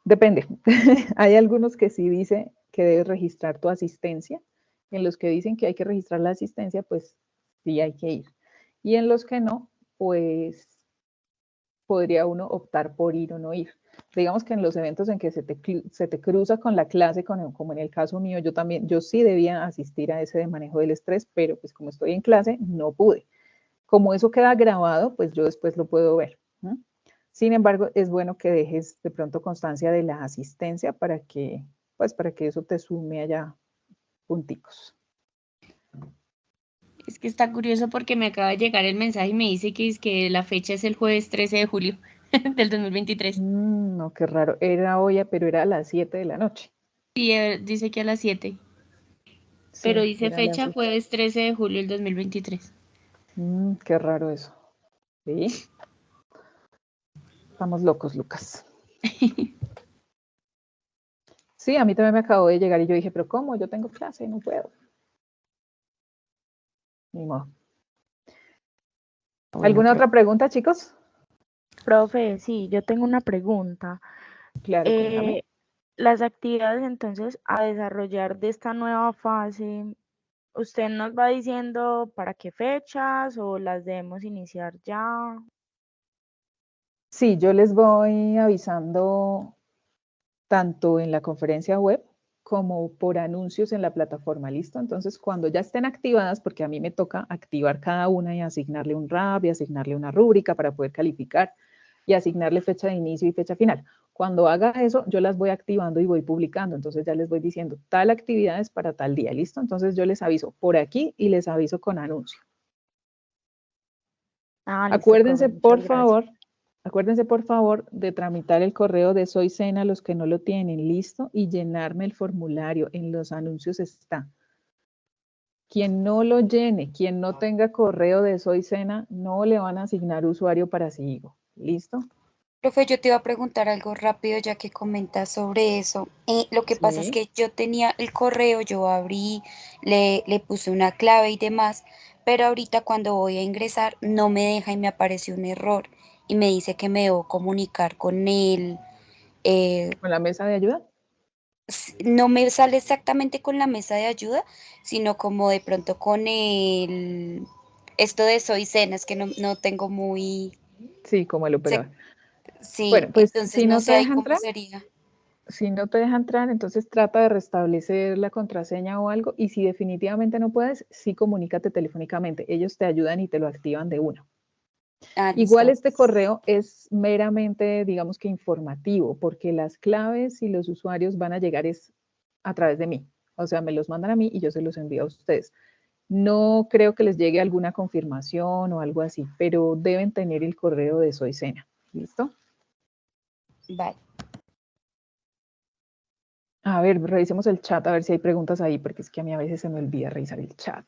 Depende. Hay algunos que sí dice que debes registrar tu asistencia. En los que dicen que hay que registrar la asistencia, pues sí hay que ir. Y en los que no, pues podría uno optar por ir o no ir. Digamos que en los eventos en que se te cruza con la clase, como en el caso mío, yo sí debía asistir a ese de manejo del estrés, pero pues como estoy en clase, no pude. Como eso queda grabado, pues yo después lo puedo ver. Sin embargo, es bueno que dejes de pronto constancia de la asistencia para que eso te sume allá punticos. Es que está curioso porque me acaba de llegar el mensaje y me dice que la fecha es el jueves 13 de julio del 2023. No, qué raro. Era hoy, pero era a las 7 de la noche. Sí, dice que a las 7. Sí, Pero dice era a las fecha 7. jueves 13 de julio del 2023. Qué raro eso. ¿Sí? Estamos locos, Lucas. Sí, a mí también me acabó de llegar y yo dije, pero ¿cómo? Yo tengo clase y no puedo. Ni modo. ¿Alguna otra pregunta, chicos? Profe, sí, yo tengo una pregunta. Claro, cuéntame. Las actividades entonces a desarrollar de esta nueva fase, ¿usted nos va diciendo para qué fechas o las debemos iniciar ya? Sí, yo les voy avisando tanto en la conferencia web como por anuncios en la plataforma, ¿listo? Entonces, cuando ya estén activadas, porque a mí me toca activar cada una y asignarle un RAP y asignarle una rúbrica para poder calificar y asignarle fecha de inicio y fecha final. Cuando haga eso, yo las voy activando y voy publicando. Entonces ya les voy diciendo, tal actividad es para tal día, ¿listo? Entonces yo les aviso por aquí y les aviso con anuncio. Listo, Acuérdense, profe, muchas gracias. Acuérdense, por favor, de tramitar el correo de Soy Sena, los que no lo tienen listo, y llenarme el formulario. En los anuncios está. Quien no lo llene, quien no tenga correo de Soy Sena, no le van a asignar usuario para Sigo. ¿Listo? Profe, yo te iba a preguntar algo rápido ya que comentas sobre eso. Lo que pasa es Sí. que yo tenía el correo, yo abrí, le puse una clave y demás, pero ahorita cuando voy a ingresar no me deja y me aparece un error y me dice que me debo comunicar con él. ¿Con la mesa de ayuda? No me sale exactamente con la mesa de ayuda, sino como de pronto con esto de Soy Sena, es que no tengo muy... Sí, como el operador. Sí, Bueno, pues entonces si no no sé te ahí deja cómo entrar, sería. si no te deja entrar, entonces trata de restablecer la contraseña o algo, y si definitivamente no puedes, sí comunícate telefónicamente. Ellos te ayudan y te lo activan de una. Igual Listo. este correo es meramente, digamos que informativo, porque las claves y los usuarios van a llegar es a través de mí. O sea, me los mandan a mí y yo se los envío a ustedes. No creo que les llegue alguna confirmación o algo así, pero deben tener el correo de Soy Sena. ¿Listo? Vale. A ver, revisemos el chat, a ver si hay preguntas ahí, porque es que a mí a veces se me olvida revisar el chat.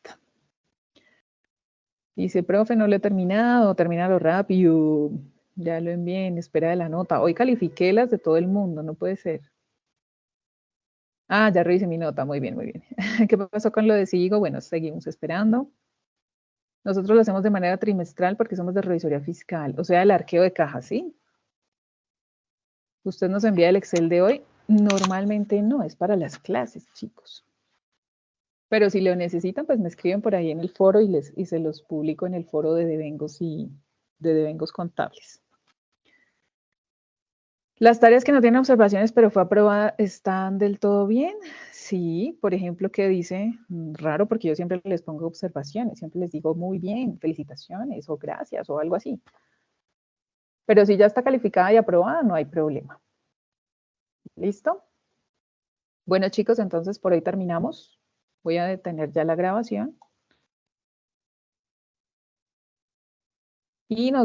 Dice, profe, no lo he terminado, termínalo rápido. Ya lo envié en espera de la nota. Hoy califiqué las de todo el mundo, no puede ser. Ah, ya revisé mi nota, muy bien, muy bien. ¿Qué pasó con lo de Sigo? Bueno, seguimos esperando. Nosotros lo hacemos de manera trimestral porque somos de revisoría fiscal, o sea, el arqueo de caja, ¿sí? Usted nos envía el Excel de hoy. Normalmente no, es para las clases, chicos. Pero si lo necesitan, pues me escriben por ahí en el foro y se los publico en el foro de devengos y de devengos contables. Las tareas que no tienen observaciones, pero fue aprobada, ¿están del todo bien? Sí, por ejemplo, ¿qué dice? Raro, porque yo siempre les pongo observaciones, siempre les digo muy bien, felicitaciones o gracias o algo así. Pero si ya está calificada y aprobada, no hay problema. ¿Listo? Bueno, chicos, entonces por hoy terminamos. Voy a detener ya la grabación. Y nos